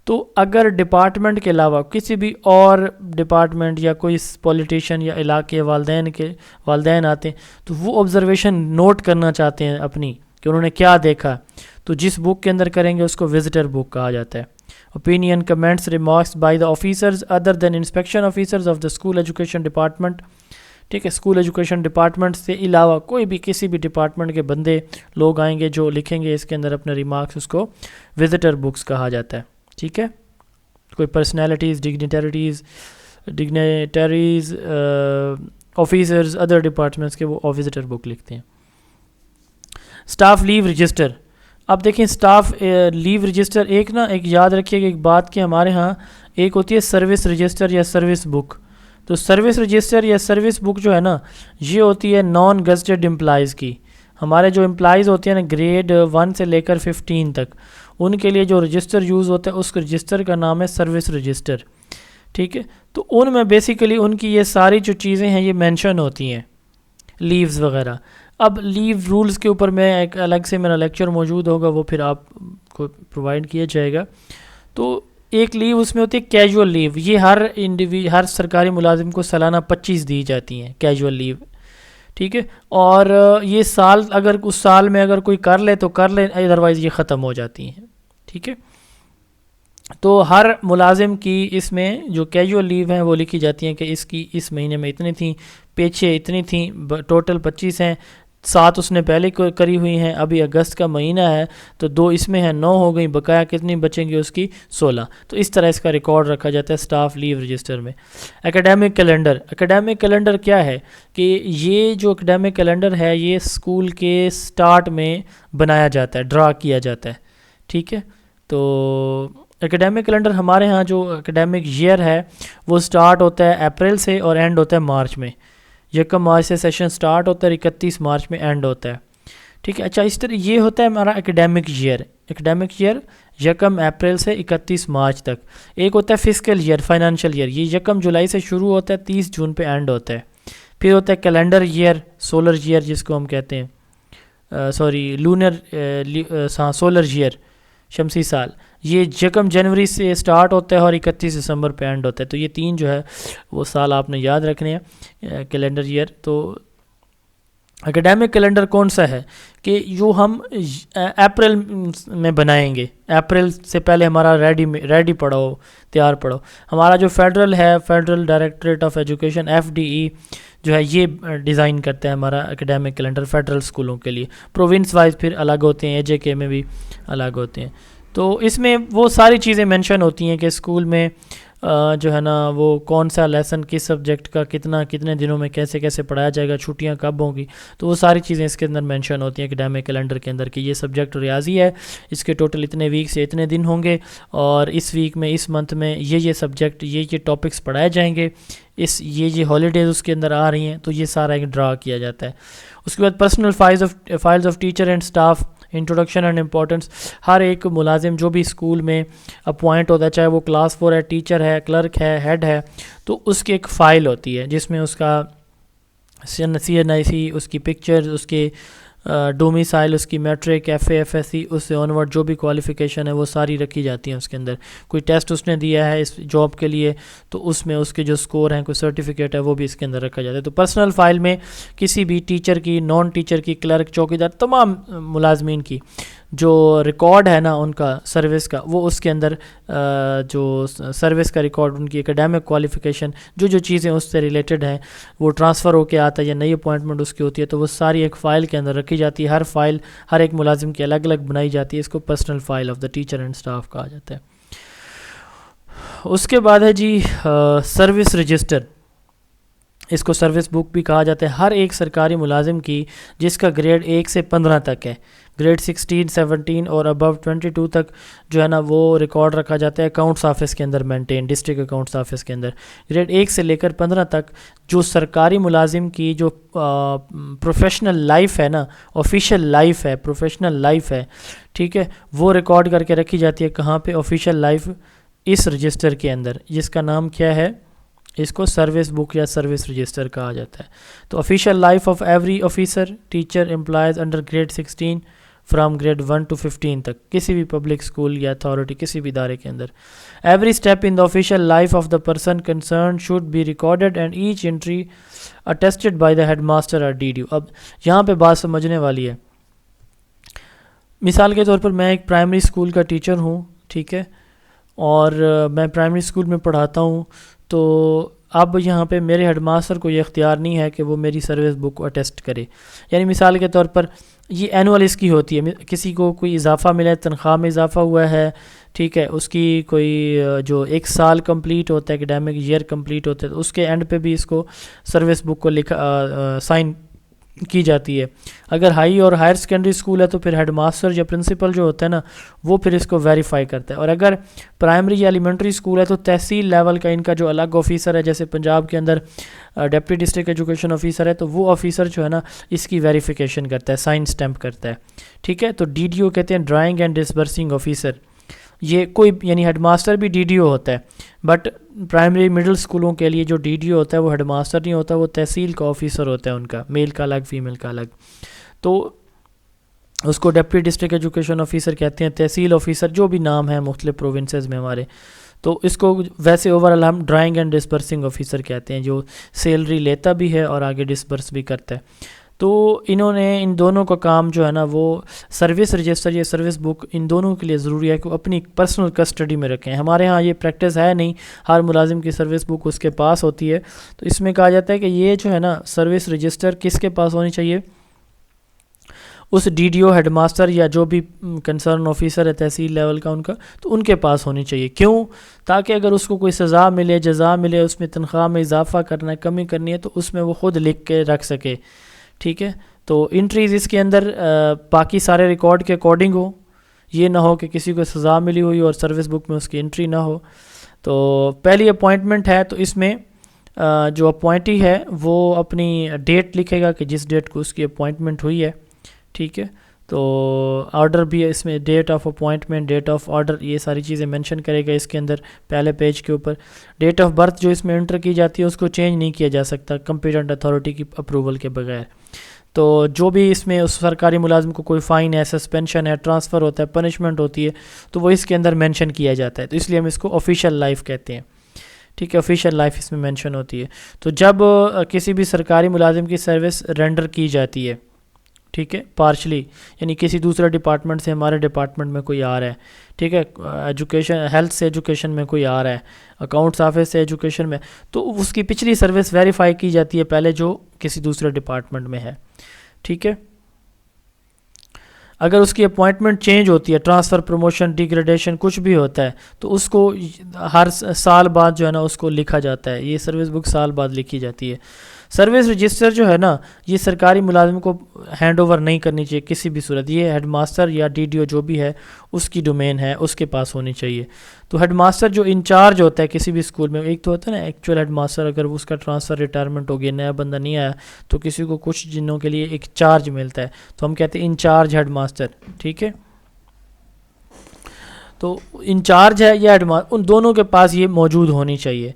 تو اگر ڈپارٹمنٹ کے علاوہ کسی بھی اور ڈپارٹمنٹ یا کوئی پولیٹیشین یا علاقے والدین آتے ہیں تو وہ آبزرویشن نوٹ کرنا چاہتے ہیں اپنی، کہ انہوں نے کیا دیکھا، تو جس بک کے اندر کریں گے اس کو وزٹر بک کہا جاتا ہے. opinion, comments, remarks by the officers other than inspection officers of the school education department. ٹھیک ہے، اسکول ایجوکیشن ڈپارٹمنٹ سے علاوہ کوئی بھی کسی بھی ڈپارٹمنٹ کے بندے لوگ آئیں گے جو لکھیں گے اس کے اندر اپنے ریمارکس، اس کو وزٹر بکس کہا جاتا ہے. ٹھیک ہے، کوئی personalities, dignitaries, officers other departments کے، وہ وزٹر بک لکھتے ہیں. Staff leave register. اب دیکھیں اسٹاف لیو رجسٹر، ایک یاد رکھیے کہ ایک بات کہ ہمارے ہاں ایک ہوتی ہے سروس رجسٹر یا سروس بک. تو سروس رجسٹر یا سروس بک جو ہے نا، یہ ہوتی ہے نان گزٹڈ امپلائیز کی. ہمارے جو امپلائیز ہوتے ہیں نا گریڈ 1 سے لے کر 15 تک، ان کے لیے جو رجسٹر یوز ہوتا ہے اس رجسٹر کا نام ہے سروس رجسٹر. ٹھیک ہے، تو ان میں بیسیکلی ان کی یہ ساری جو چیزیں ہیں یہ مینشن ہوتی ہیں، لیوز وغیرہ. اب لیو رولز کے اوپر میں ایک الگ سے میرا لیکچر موجود ہوگا، وہ پھر آپ کو پرووائڈ کیا جائے گا. تو ایک لیو اس میں ہوتی ہے کیجول لیو. یہ ہر سرکاری ملازم کو سالانہ 25 دی جاتی ہیں کیجول لیو. ٹھیک ہے، اور یہ سال اگر اس سال میں اگر کوئی کر لے تو کر لے، ادروائز یہ ختم ہو جاتی ہیں. ٹھیک ہے، تو ہر ملازم کی اس میں جو کیجول لیو ہیں وہ لکھی جاتی ہیں کہ اس مہینے میں اتنی تھیں، پیچھے اتنی تھیں، ٹوٹل 25 ہیں. 7 اس نے پہلے کری ہوئی ہیں، ابھی اگست کا مہینہ ہے تو 2 اس میں ہیں، 9 ہو گئی، بقایا کتنی بچیں گی اس کی 16. تو اس طرح اس کا ریکارڈ رکھا جاتا ہے اسٹاف لیو رجسٹر میں. Academic calendar. اکیڈیمک کیلنڈر کیا ہے کہ یہ جو اکیڈیمک کیلنڈر ہے یہ اسکول کے سٹارٹ میں بنایا جاتا ہے، ڈرا کیا جاتا ہے. ٹھیک ہے، تو اکیڈیمک کیلنڈر ہمارے ہاں جو اکیڈیمک ایئر ہے وہ سٹارٹ ہوتا ہے اپریل سے اور اینڈ ہوتا ہے مارچ میں. 1 مارچ سے سیشن سٹارٹ ہوتا ہے، 31 مارچ میں اینڈ ہوتا ہے. ٹھیک ہے، اچھا اس طرح یہ ہوتا ہے ہمارا academic year. Academic year 1 April سے 31 مارچ تک. ایک ہوتا ہے فسکل ایئر، فائنانشیل ایئر، یہ 1 جولائی سے شروع ہوتا ہے، 30 جون پہ اینڈ ہوتا ہے. پھر ہوتا ہے کیلنڈر ایئر، سولر ایئر جس کو ہم کہتے ہیں، سولر ایئر، شمسی سال. یہ 1 جنوری سے سٹارٹ ہوتا ہے اور 31 دسمبر پہ اینڈ ہوتا ہے. تو یہ 3 جو ہے وہ سال آپ نے یاد رکھنے ہیں کیلنڈر ایئر. تو اکیڈیمک کیلنڈر کون سا ہے کہ جو ہم اپریل میں بنائیں گے، اپریل سے پہلے ہمارا ریڈی پڑا ہو، تیار پڑا ہو. ہمارا جو فیڈرل ہے، federal directorate of education FDE جو ہے یہ ڈیزائن کرتا ہے ہمارا اکیڈیمک کیلنڈر فیڈرل اسکولوں کے لیے. پروونس وائز پھر الگ ہوتے ہیں، AJK میں بھی الگ ہوتے ہیں. تو اس میں وہ ساری چیزیں مینشن ہوتی ہیں کہ اسکول میں جو ہے نا وہ کون سا لیسن کس سبجیکٹ کا کتنے دنوں میں کیسے پڑھایا جائے گا، چھٹیاں کب ہوں گی. تو وہ ساری چیزیں اس کے اندر مینشن ہوتی ہیں اکیڈیمک کیلنڈر کے اندر کہ یہ سبجیکٹ ریاضی ہے، اس کے ٹوٹل اتنے ویک سے اتنے دن ہوں گے، اور اس ویک میں اس منتھ میں یہ سبجیکٹ یہ ٹاپکس پڑھائے جائیں گے، یہ ہالیڈیز اس کے اندر آ رہی ہیں. تو یہ سارا ایک ڈرا کیا جاتا ہے. اس کے بعد personal files of teacher and staff. Introduction and importance. ہر ایک ملازم جو بھی اسکول میں اپوائنٹ ہوتا ہے, چاہے وہ کلاس 4 ہے, ٹیچر ہے, کلرک ہے, ہیڈ ہے, تو اس کی ایک فائل ہوتی ہے جس میں اس کا CNIC, اس کی پکچر, اس کے ڈومیسائل, اس کی میٹرک, FA FSC, اس سے آنورڈ جو بھی کوالیفیکیشن ہے وہ ساری رکھی جاتی ہیں اس کے اندر. کوئی ٹیسٹ اس نے دیا ہے اس جاب کے لیے تو اس میں اس کے جو سکور ہیں, کوئی سرٹیفکیٹ ہے, وہ بھی اس کے اندر رکھا جاتا ہے. تو پرسنل فائل میں کسی بھی ٹیچر کی, نان ٹیچر کی, کلرک, چوکیدار, تمام ملازمین کی جو ریکارڈ ہے نا ان کا سروس کا, وہ اس کے اندر جو سروس کا ریکارڈ, ان کی اکیڈیمک کوالیفیکیشن, جو چیزیں اس سے ریلیٹڈ ہیں, وہ ٹرانسفر ہو کے آتا ہے یا نئی اپوائنٹمنٹ اس کی ہوتی ہے, تو وہ ساری ایک فائل کے اندر رکھی جاتی ہے. ہر فائل ہر ایک ملازم کی الگ الگ بنائی جاتی ہے. اس کو personal file of the teacher and staff کہا جاتا ہے. اس کے بعد ہے جی سروس رجسٹر. اس کو سروس بک بھی کہا جاتا ہے. ہر ایک سرکاری ملازم کی جس کا گریڈ 1 سے 15 تک ہے, گریڈ 16, 17 اور ابو 22 تک جو ہے نا وہ ریکارڈ رکھا جاتا ہے اکاؤنٹس آفس کے اندر مینٹین, ڈسٹرکٹ اکاؤنٹس آفس کے اندر. گریڈ 1 سے لے کر 15 تک جو سرکاری ملازم کی جو پروفیشنل لائف ہے نا, آفیشیل لائف ہے, پروفیشنل لائف ہے, ٹھیک ہے, وہ ریکارڈ کر کے رکھی جاتی ہے. کہاں پہ؟ آفیشیل لائف, اس رجسٹر کے اندر, جس کا نام کیا ہے, اس کو سروس بک یا سروس رجسٹر کہا جاتا ہے. تو official life of every officer, teacher, employees under grade 16 from grade 1 to 15 تک, کسی بھی پبلک اسکول یا اتھارٹی, کسی بھی ادارے کے اندر. Every step in the official life of the person concern should be recorded and each entry attested by the headmaster اور DDO. اب یہاں پہ بات سمجھنے والی ہے. مثال کے طور پر میں ایک پرائمری اسکول کا ٹیچر ہوں, ٹھیک ہے, اور میں پرائمری اسکول میں پڑھاتا ہوں. تو اب یہاں پہ میرے ہیڈ ماسٹر کو یہ اختیار نہیں ہے کہ وہ میری سروس بک کو اٹیسٹ کرے. یعنی مثال کے طور پر یہ اینول اس کی ہوتی ہے, کسی کو کوئی اضافہ ملا ہے, تنخواہ میں اضافہ ہوا ہے, ٹھیک ہے, اس کی کوئی جو 1 سال کمپلیٹ ہوتا ہے, اکیڈیمک ایئر کمپلیٹ ہوتا ہے, تو اس کے اینڈ پہ بھی اس کو سروس بک کو سائن کی جاتی ہے. اگر ہائی اور ہائر سیکنڈری اسکول ہے تو پھر ہیڈ ماسٹر یا پرنسپل جو ہوتا ہے نا وہ پھر اس کو ویریفائی کرتا ہے. اور اگر پرائمری یا ایلیمنٹری اسکول ہے تو تحصیل لیول کا ان کا جو الگ آفیسر ہے, جیسے پنجاب کے اندر ڈپٹی ڈسٹرکٹ ایجوکیشن آفیسر ہے, تو وہ آفیسر جو ہے نا اس کی ویریفیکیشن کرتا ہے, سائن اسٹیمپ کرتا ہے, ٹھیک ہے. تو DDO کہتے ہیں ڈرائنگ اینڈ ڈسبرسنگ آفیسر. یہ کوئی یعنی ہیڈ ماسٹر بھی DDO ہوتا ہے, بٹ پرائمری مڈل اسکولوں کے لیے جو DDO ہوتا ہے وہ ہیڈ ماسٹر نہیں ہوتا, وہ تحصیل کا آفیسر ہوتا ہے ان کا, میل کا الگ, فیمیل کا الگ. تو اس کو ڈپٹی ڈسٹرکٹ ایجوکیشن آفیسر کہتے ہیں, تحصیل آفیسر, جو بھی نام ہے مختلف پروونسز میں ہمارے. تو اس کو ویسے اوور ہم ڈرائنگ اینڈ ڈسبرسنگ آفیسر کہتے ہیں, جو سیلری لیتا بھی ہے اور آگے ڈسبرس بھی کرتا ہے. تو انہوں نے ان دونوں کا کام جو ہے نا وہ سروس رجسٹر یا سروس بک ان دونوں کے لیے ضروری ہے کہ وہ اپنی پرسنل کسٹڈی میں رکھیں. ہمارے ہاں یہ پریکٹس ہے نہیں, ہر ملازم کی سروس بک اس کے پاس ہوتی ہے. تو اس میں کہا جاتا ہے کہ یہ جو ہے نا سروس رجسٹر کس کے پاس ہونی چاہیے, اس DDO, ہیڈ ماسٹر یا جو بھی کنسرن آفیسر ہے تحصیل لیول کا ان کا, تو ان کے پاس ہونی چاہیے. کیوں؟ تاکہ اگر اس کو کوئی سزا ملے, جزا ملے, اس میں تنخواہ میں اضافہ کرنا ہے, کمی کرنی ہے, تو اس میں وہ خود لکھ کے رکھ سکے, ٹھیک ہے. تو انٹریز اس کے اندر باقی سارے ریکارڈ کے اکارڈنگ ہو, یہ نہ ہو کہ کسی کو سزا ملی ہوئی اور سروس بک میں اس کی انٹری نہ ہو. تو پہلی اپوائنٹمنٹ ہے تو اس میں جو اپوائنٹی ہے وہ اپنی ڈیٹ لکھے گا کہ جس ڈیٹ کو اس کی اپوائنٹمنٹ ہوئی ہے, ٹھیک ہے. تو آرڈر بھی ہے اس میں, date of appointment, date of order, یہ ساری چیزیں مینشن کرے گا اس کے اندر پہلے پیج کے اوپر. ڈیٹ آف برتھ جو اس میں انٹر کی جاتی ہے اس کو چینج نہیں کیا جا سکتا کمپیٹنٹ اتھارٹی کی اپروول کے بغیر. تو جو بھی اس میں اس سرکاری ملازم کو کوئی فائن ہے, سسپینشن ہے, ٹرانسفر ہوتا ہے, پنشمنٹ ہوتی ہے, تو وہ اس کے اندر مینشن کیا جاتا ہے. تو اس لیے ہم اس کو آفیشیل لائف کہتے ہیں, ٹھیک ہے, آفیشیل لائف اس میں مینشن ہوتی ہے. تو جب کسی بھی سرکاری ملازم کی سروس رینڈر کی جاتی ہے, ٹھیک ہے, پارشلی, یعنی کسی دوسرے ڈپارٹمنٹ سے ہمارے ڈپارٹمنٹ میں کوئی آ رہا ہے, ٹھیک ہے, ایجوکیشن ہیلتھ سے ایجوکیشن میں کوئی آ رہا ہے, اکاؤنٹس آفس سے ایجوکیشن میں, تو اس کی پچھلی سروس ویریفائی کی جاتی ہے پہلے جو کسی دوسرے ڈپارٹمنٹ میں ہے, ٹھیک ہے. اگر اس کی اپوائنٹمنٹ چینج ہوتی ہے, ٹرانسفر, پروموشن, ڈیگریڈیشن کچھ بھی ہوتا ہے, تو اس کو ہر سال بعد جو ہے نا اس کو لکھا جاتا ہے, یہ سروس بک سال بعد لکھی جاتی ہے. سروس رجسٹر جو ہے نا یہ سرکاری ملازم کو ہینڈ اوور نہیں کرنی چاہیے کسی بھی صورت. یہ ہیڈ ماسٹر یا ڈی ڈی او جو بھی ہے اس کی ڈومین ہے, اس کے پاس ہونی چاہیے. تو ہیڈ ماسٹر جو انچارج ہوتا ہے کسی بھی اسکول میں, ایک تو ہوتا ہے نا ایکچوئل ہیڈ ماسٹر, اگر اس کا ٹرانسفر ریٹائرمنٹ ہو گیا, نیا بندہ نہیں آیا, تو کسی کو کچھ دنوں کے لیے ایک چارج ملتا ہے, تو ہم کہتے ہیں انچارج ہیڈ ماسٹر. ٹھیک ہے, تو انچارج ہے یا ہیڈ ماسٹر, ان دونوں کے پاس یہ موجود ہونی چاہیے.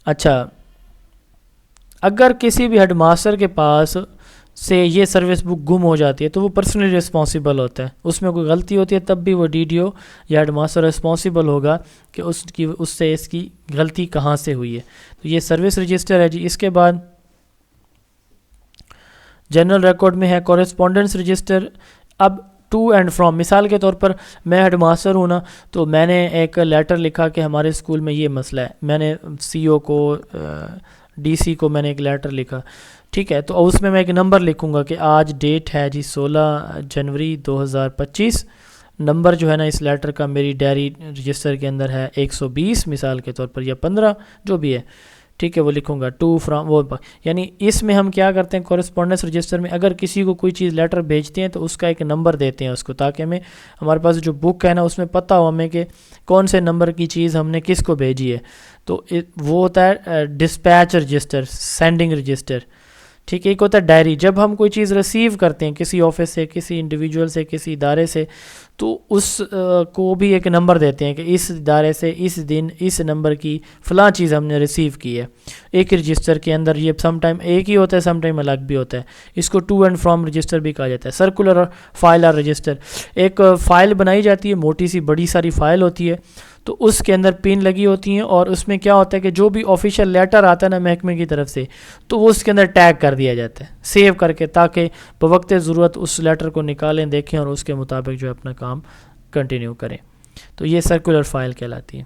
اچھا, اگر کسی بھی ہیڈ ماسٹر کے پاس سے یہ سروس بک گم ہو جاتی ہے تو وہ پرسنلی رسپانسیبل ہوتا ہے. اس میں کوئی غلطی ہوتی ہے تب بھی وہ ڈی ڈی او یا ہیڈ ماسٹر رسپانسیبل ہوگا کہ اس کی غلطی کہاں سے ہوئی ہے. تو یہ سروس رجسٹر ہے جی. اس کے بعد جنرل ریکارڈ میں ہے کورسپونڈنس رجسٹر. اب ٹو اینڈ فرام, مثال کے طور پر میں ہیڈ ماسٹر ہوں نا, تو میں نے ایک لیٹر لکھا کہ ہمارے اسکول میں یہ مسئلہ ہے, میں نے سی او کو ڈی سی کو میں نے ایک لیٹر لکھا. ٹھیک ہے, تو اس میں ایک نمبر لکھوں گا کہ آج ڈیٹ ہے جی 16 جنوری 2025. نمبر جو ہے نا اس لیٹر کا میری ڈائری رجسٹر کے اندر ہے 120 مثال کے طور پر, یا 15 جو بھی ہے. ٹھیک ہے, وہ لکھوں گا ٹو فرام وہ. یعنی اس میں ہم کیا کرتے ہیں کورسپونڈنس رجسٹر میں, اگر کسی کو کوئی چیز لیٹر بھیجتے ہیں تو اس کا ایک نمبر دیتے ہیں اس کو, تاکہ ہمیں ہمارے پاس جو بک ہے نا اس میں پتہ ہو ہمیں کہ کون سے نمبر کی چیز ہم نے کس کو بھیجی ہے. تو وہ ہوتا ہے ڈسپیچ رجسٹر, سینڈنگ رجسٹر. ٹھیک ہے, ایک ہوتا ہے ڈائری. جب ہم کوئی چیز ریسیو کرتے ہیں کسی آفس سے, کسی انڈیویجول سے, کسی ادارے سے, تو اس کو بھی ایک نمبر دیتے ہیں کہ اس ادارے سے اس دن اس نمبر کی فلاں چیز ہم نے ریسیو کی ہے. ایک رجسٹر کے اندر یہ سم ٹائم ایک ہی ہوتا ہے, سم ٹائم الگ بھی ہوتا ہے. اس کو ٹو اینڈ فرام رجسٹر بھی کہا جاتا ہے. سرکولر فائل اور رجسٹر, ایک فائل بنائی جاتی ہے, موٹی سی بڑی ساری فائل ہوتی ہے, تو اس کے اندر پن لگی ہوتی ہیں, اور اس میں کیا ہوتا ہے کہ جو بھی آفیشیل لیٹر آتا ہے نا محکمے کی طرف سے, تو وہ اس کے اندر ٹیگ کر دیا جاتا ہے سیو کر کے, تاکہ بوقت ضرورت اس لیٹر کو نکالیں, دیکھیں اور اس کے مطابق جو ہے اپنا کام کنٹینیو کریں. تو یہ سرکولر فائل کہلاتی ہے.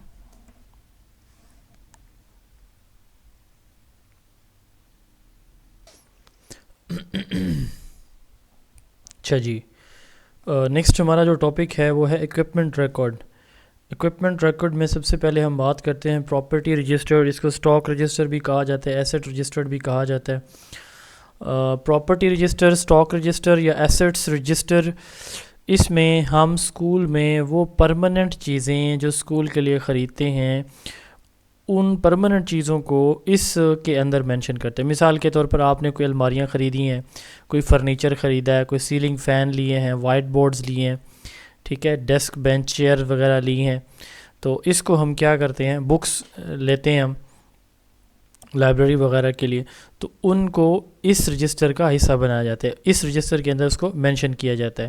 اچھا جی, نیکسٹ ہمارا جو ٹاپک ہے وہ ہے اکوپمنٹ ریکارڈ. اکوپمنٹ ریکارڈ میں سب سے پہلے ہم بات کرتے ہیں پراپرٹی رجسٹر. اس کو اسٹاک رجسٹر بھی کہا جاتا ہے, ایسٹ رجسٹر بھی کہا جاتا ہے. پراپرٹی رجسٹر, اسٹاک رجسٹر یا ایسٹس رجسٹر, اس میں ہم اسکول میں وہ پرماننٹ چیزیں جو اسکول کے لیے خریدتے ہیں ان پرماننٹ چیزوں کو اس کے اندر مینشن کرتے ہیں. مثال کے طور پر آپ نے کوئی الماریاں خریدی ہیں, کوئی فرنیچر خریدا ہے, کوئی سیلنگ فین لیے ہیں, وائٹ بورڈز لیے ہیں, ٹھیک ہے, ڈیسک بینچ چیئر وغیرہ لی ہیں, تو اس کو ہم کیا کرتے ہیں, بکس لیتے ہیں ہم لائبریری وغیرہ کے لیے, تو ان کو اس رجسٹر کا حصہ بنایا جاتا ہے. اس رجسٹر کے اندر اس کو مینشن کیا جاتا ہے.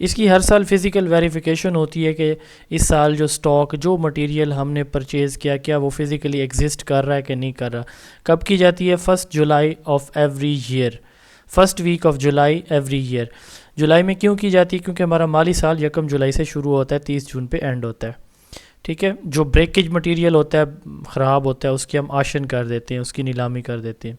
اس کی ہر سال فزیکل ویریفیکیشن ہوتی ہے کہ اس سال جو سٹاک, جو مٹیریل ہم نے پرچیز کیا, کیا وہ فزیکلی ایگزسٹ کر رہا ہے کہ نہیں کر رہا. کب کی جاتی ہے؟ 1 July of every year, first week of July every year. جولائی میں کیوں کی جاتی ہے؟ کیونکہ ہمارا مالی سال 1 جولائی سے شروع ہوتا ہے, 30 جون پہ اینڈ ہوتا ہے. ٹھیک ہے, جو بریکیج مٹیریل ہوتا ہے, خراب ہوتا ہے, اس کی ہم آشن کر دیتے ہیں, اس کی نیلامی کر دیتے ہیں.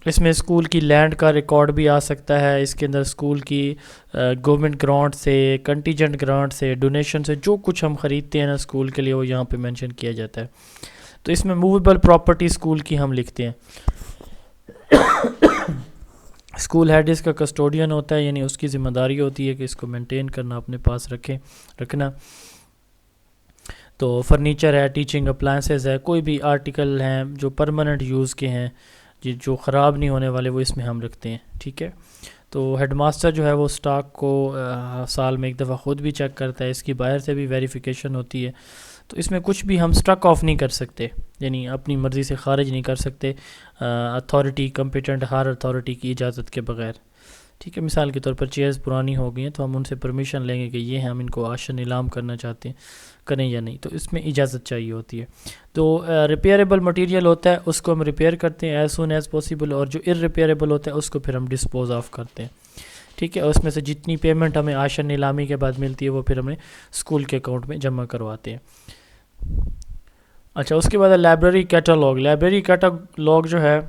اس میں اسکول کی لینڈ کا ریکارڈ بھی آ سکتا ہے. اس کے اندر اسکول کی گورنمنٹ گرانٹ سے, کنٹیجنٹ گرانٹ سے, ڈونیشن سے جو کچھ ہم خریدتے ہیں نا اسکول کے لیے, وہ یہاں پہ مینشن کیا جاتا ہے. تو اس میں موویبل پراپرٹی اسکول کی ہم لکھتے ہیں. اسکول ہیڈ اس کا کسٹوڈین ہوتا ہے, یعنی اس کی ذمہ داری ہوتی ہے کہ اس کو مینٹین کرنا, اپنے پاس رکھنا. تو فرنیچر ہے, ٹیچنگ اپلائنسز ہے, کوئی بھی آرٹیکل ہیں جو پرماننٹ یوز کے ہیں, جو خراب نہیں ہونے والے, وہ اس میں ہم رکھتے ہیں. ٹھیک ہے, تو ہیڈ ماسٹر جو ہے وہ سٹاک کو سال میں ایک دفعہ خود بھی چیک کرتا ہے. اس کی باہر سے بھی ویریفیکیشن ہوتی ہے. تو اس میں کچھ بھی ہم سٹرک آف نہیں کر سکتے, یعنی اپنی مرضی سے خارج نہیں کر سکتے اتھارٹی, کمپیٹنٹ ہر اتھارٹی کی اجازت کے بغیر. ٹھیک ہے, مثال کے طور پر چیئرز پرانی ہو گئی ہیں تو ہم ان سے پرمیشن لیں گے کہ یہ ہم ان کو آشن نیلام کرنا چاہتے ہیں, کریں یا نہیں, تو اس میں اجازت چاہیے ہوتی ہے. تو ریپیئریبل مٹیریل ہوتا ہے, اس کو ہم ریپیئر کرتے ہیں ایز سون ایز پاسیبل, اور جو ارریپیئریبل ہوتا ہے اس کو پھر ہم ڈسپوز آف کرتے ہیں. ٹھیک ہے, اس میں سے جتنی پیمنٹ ہمیں آشن نیلامی کے بعد ملتی ہے وہ پھر ہمیں اسکول کے اکاؤنٹ میں جمع کرواتے ہیں. اچھا, اس کے بعد لائبریری کیٹالاگ. لائبریری کیٹالاگ جو ہے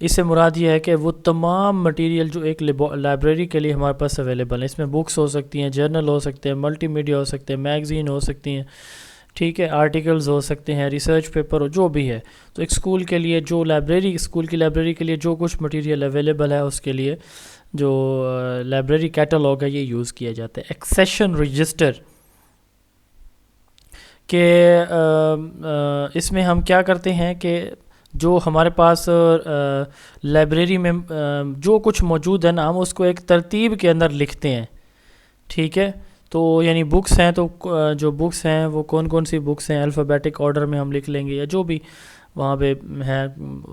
اس سے مراد یہ ہے کہ وہ تمام مٹیریل جو ایک لائبریری کے لیے ہمارے پاس اویلیبل ہیں. اس میں بکس ہو سکتی ہیں, جرنل ہو سکتے ہیں, ملٹی میڈیا ہو سکتے ہیں, میگزین ہو سکتی ہیں, ٹھیک ہے، آرٹیکلز ہو سکتے ہیں، ریسرچ پیپر ہو، جو بھی ہے. تو ایک اسکول کے لیے جو لائبریری، اسکول کی لائبریری کے لیے جو کچھ مٹیریل اویلیبل ہے اس کے لیے جو لائبریری کیٹالوگ ہے یہ یوز کیا جاتا ہے. ایکسیشن رجسٹر کہ اس میں ہم کیا کرتے ہیں کہ جو ہمارے پاس لائبریری میں جو کچھ موجود ہے نا، ہم اس کو ایک ترتیب کے اندر لکھتے ہیں. ٹھیک ہے، تو یعنی بکس ہیں تو جو بکس ہیں وہ کون کون سی بکس ہیں، الفابیٹک آرڈر میں ہم لکھ لیں گے، یا جو بھی وہاں پہ ہے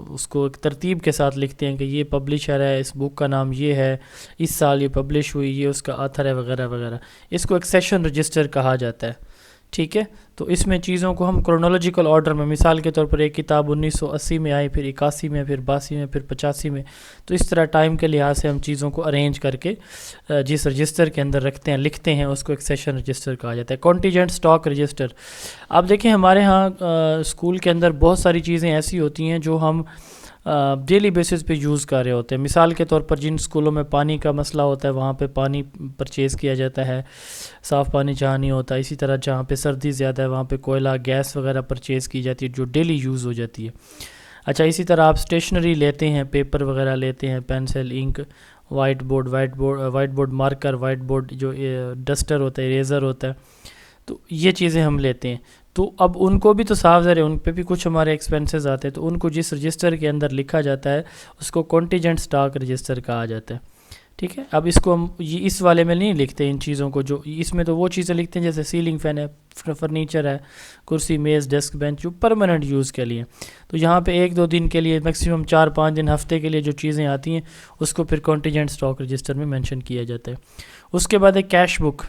اس کو ایک ترتیب کے ساتھ لکھتے ہیں کہ یہ پبلشر ہے، اس بک کا نام یہ ہے، اس سال یہ پبلش ہوئی، یہ اس کا آتھر ہے، وغیرہ وغیرہ. اس کو ایک سیشن رجسٹر کہا جاتا ہے. ٹھیک ہے، تو اس میں چیزوں کو ہم کرونالوجیکل آرڈر میں، مثال کے طور پر ایک کتاب 1980 میں آئی، پھر 81 میں، پھر 82 میں، پھر 85 میں، تو اس طرح ٹائم کے لحاظ سے ہم چیزوں کو ارینج کر کے جس رجسٹر کے اندر رکھتے ہیں، لکھتے ہیں، اس کو ایک سیشن رجسٹر کہا جاتا ہے. Contingent stock register. آپ دیکھیں ہمارے ہاں اسکول کے اندر بہت ساری چیزیں ایسی ہوتی ہیں جو ہم ڈیلی بیسس پہ یوز کر رہے ہوتے ہیں. مثال کے طور پر جن اسکولوں میں پانی کا مسئلہ ہوتا ہے وہاں پہ پانی پرچیز کیا جاتا ہے، صاف پانی جہاں نہیں ہوتا. اسی طرح جہاں پہ سردی زیادہ ہے وہاں پہ کوئلہ، گیس وغیرہ پرچیز کی جاتی ہے جو ڈیلی یوز ہو جاتی ہے. اچھا، اسی طرح آپ اسٹیشنری لیتے ہیں، پیپر وغیرہ لیتے ہیں، pencil, ink, whiteboard marker, whiteboard جو ڈسٹر ہوتا ہے، اریزر ہوتا ہے، تو یہ چیزیں ہم لیتے ہیں. تو اب ان کو بھی تو صاف ظاہر ہے ان پہ بھی کچھ ہمارے ایکسپینسز آتے ہیں، تو ان کو جس رجسٹر کے اندر لکھا جاتا ہے اس کو کانٹیجنٹ سٹاک رجسٹر کہا جاتا ہے. ٹھیک ہے، اب اس کو ہم یہ اس والے میں نہیں لکھتے ان چیزوں کو، جو اس میں تو وہ چیزیں لکھتے ہیں جیسے سیلنگ فین ہے، فرنیچر ہے، کرسی، میز، ڈیسک، بینچ، جو پرماننٹ یوز کے لیے. تو یہاں پہ 1-2 دن کے لیے، میکسیمم 4-5 دن، ہفتے کے لیے جو چیزیں آتی ہیں اس کو پھر کانٹیجنٹ سٹاک رجسٹر میں مینشن کیا جاتا ہے. اس کے بعد ہے کیش بک.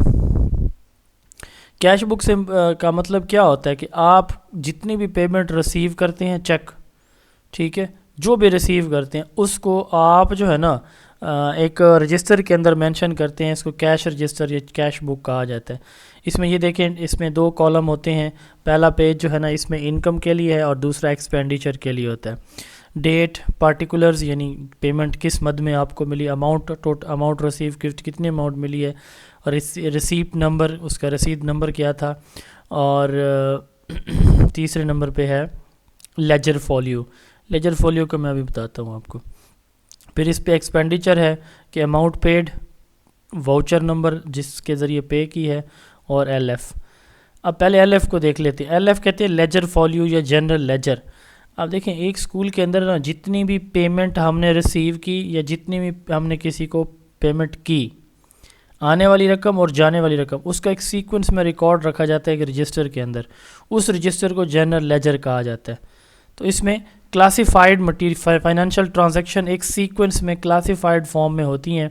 کیش بک سے کا مطلب کیا ہوتا ہے کہ آپ جتنی بھی پیمنٹ ریسیو کرتے ہیں، چیک، ٹھیک ہے، جو بھی ریسیو کرتے ہیں اس کو آپ جو ہے نا ایک رجسٹر کے اندر مینشن کرتے ہیں. اس کو کیش رجسٹر یا کیش بک کہا جاتا ہے. اس میں یہ دیکھیں، اس میں 2 کالم ہوتے ہیں. پہلا پیج جو ہے نا اس میں انکم کے لیے ہے اور دوسرا ایکسپینڈیچر کے لیے ہوتا ہے. ڈیٹ، پارٹیکولرز یعنی پیمنٹ کس مد میں آپ کو ملی، اماؤنٹ ریسیو کتنے اماؤنٹ ملی ہے، اور ریسیپٹ نمبر، اس کا رسید نمبر کیا تھا، اور تیسرے نمبر پہ ہے لیجر فولیو. لیجر فولیو کا میں ابھی بتاتا ہوں آپ کو. پھر اس پہ ایکسپینڈیچر ہے کہ اماؤنٹ پیڈ، واؤچر نمبر جس کے ذریعے پے کی ہے، اور ایل ایف. اب پہلے ایل ایف کو دیکھ لیتے ہیں. ایل ایف کہتے ہیں لیجر فولیو یا جنرل لیجر. اب دیکھیں ایک اسکول کے اندر نا جتنی بھی پیمنٹ ہم نے ریسیو کی یا جتنی بھی ہم نے کسی کو پیمنٹ کی، آنے والی رقم اور جانے والی رقم، اس کا ایک سیکوینس میں ریکارڈ رکھا جاتا ہے کہ رجسٹر کے اندر. اس رجسٹر کو جنرل لیجر کہا جاتا ہے. تو اس میں کلاسیفائڈ فائنینشیل ٹرانزیکشن ایک سیکوینس میں کلاسیفائڈ فارم میں ہوتی ہیں،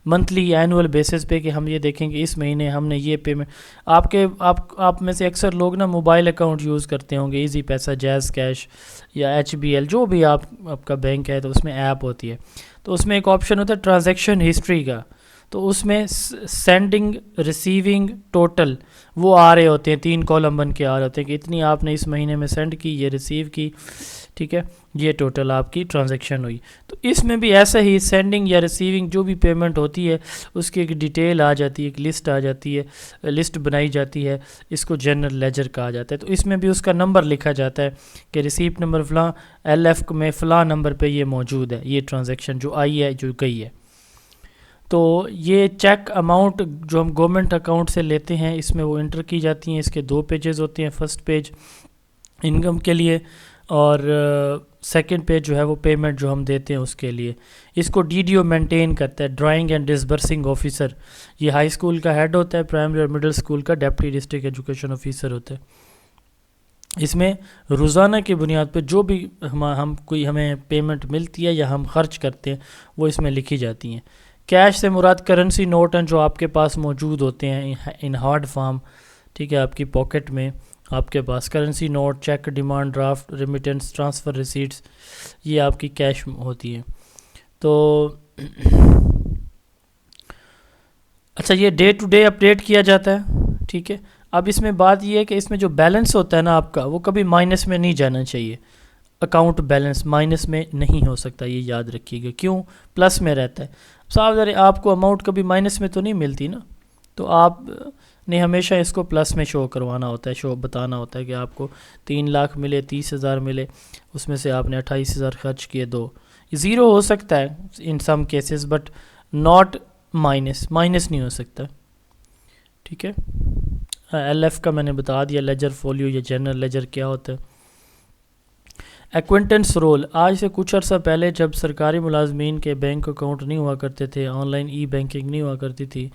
منتھلی یا اینول بیسس پہ، کہ ہم یہ دیکھیں کہ اس مہینے ہم نے یہ پیمنٹ. آپ میں سے اکثر لوگ نا موبائل اکاؤنٹ یوز کرتے ہوں گے، ایزی پیسہ، جیز کیش یا ایچ بی ایل، جو بھی آپ کا بینک ہے تو اس میں ایپ ہوتی ہے. تو اس میں ایک آپشن ہوتا ہے ٹرانزیکشن ہسٹری کا. تو اس میں سینڈنگ، ریسیونگ، ٹوٹل وہ آ رہے ہوتے ہیں، 3 کالم بن کے آ رہے ہوتے ہیں کہ اتنی آپ نے اس مہینے میں سینڈ کی، یہ ریسیو کی، ٹھیک ہے، یہ ٹوٹل آپ کی ٹرانزیکشن ہوئی. تو اس میں بھی ایسا ہی سینڈنگ یا ریسیونگ جو بھی پیمنٹ ہوتی ہے اس کی ایک ڈیٹیل آ جاتی ہے، ایک لسٹ آ جاتی ہے، لسٹ بنائی جاتی ہے. اس کو جنرل لیجر کہا جاتا ہے. تو اس میں بھی اس کا نمبر لکھا جاتا ہے کہ ریسیپٹ نمبر فلاں، ایل ایف میں فلاں نمبر پہ یہ موجود ہے، یہ ٹرانزیکشن جو آئی ہے، جو گئی ہے. تو یہ چیک اماؤنٹ جو ہم گورنمنٹ اکاؤنٹ سے لیتے ہیں اس میں وہ انٹر کی جاتی ہیں. اس کے 2 پیجز ہوتے ہیں. فرسٹ پیج انکم کے لیے اور سیکنڈ پیج جو ہے وہ پیمنٹ جو ہم دیتے ہیں اس کے لیے. اس کو ڈی ڈی او مینٹین کرتا ہے، ڈرائنگ اینڈ ڈسبرسنگ آفیسر. یہ ہائی اسکول کا ہیڈ ہوتا ہے، پرائمری اور مڈل اسکول کا ڈپٹی ڈسٹرکٹ ایجوکیشن آفیسر ہوتا ہے. اس میں روزانہ کی بنیاد پہ جو بھی ہمیں پیمنٹ ملتی ہے یا ہم خرچ کرتے ہیں وہ اس میں لکھی جاتی ہیں. کیش سے مراد کرنسی نوٹ ہیں جو آپ کے پاس موجود ہوتے ہیں ان ہارڈ فارم، ٹھیک ہے، آپ کی پاکٹ میں آپ کے پاس currency note, cheque, demand draft, remittance, transfer receipts, یہ آپ کی کیش ہوتی ہے. تو اچھا، یہ ڈے ٹو ڈے اپڈیٹ کیا جاتا ہے، ٹھیک ہے. اب اس میں بات یہ ہے کہ اس میں جو بیلنس ہوتا ہے نا آپ کا، وہ کبھی مائنس میں نہیں جانا چاہیے. اکاؤنٹ بیلنس مائنس میں نہیں ہو سکتا، یہ یاد رکھیے گا. کیوں؟ پلس میں رہتا ہے. صاحب ذرا آپ کو اماؤنٹ کبھی مائنس میں تو نہیں ملتی نا. تو آپ نے ہمیشہ اس کو پلس میں شو کروانا ہوتا ہے، بتانا ہوتا ہے کہ آپ کو 3 لاکھ ملے، 30,000 ملے، اس میں سے آپ نے 28,000 خرچ کیے، دو زیرو ہو سکتا ہے in some cases, but not minus نہیں ہو سکتا. ٹھیک ہے. ایل ایف کا میں نے بتا دیا، لیجر فولیو یا جنرل لیجر کیا ہوتا ہے. ایکوینٹنس رول. آج سے کچھ عرصہ پہلے جب سرکاری ملازمین کے بینک اکاؤنٹ نہیں ہوا کرتے تھے، آن لائن ای بینکنگ نہیں ہوا کرتی تھی،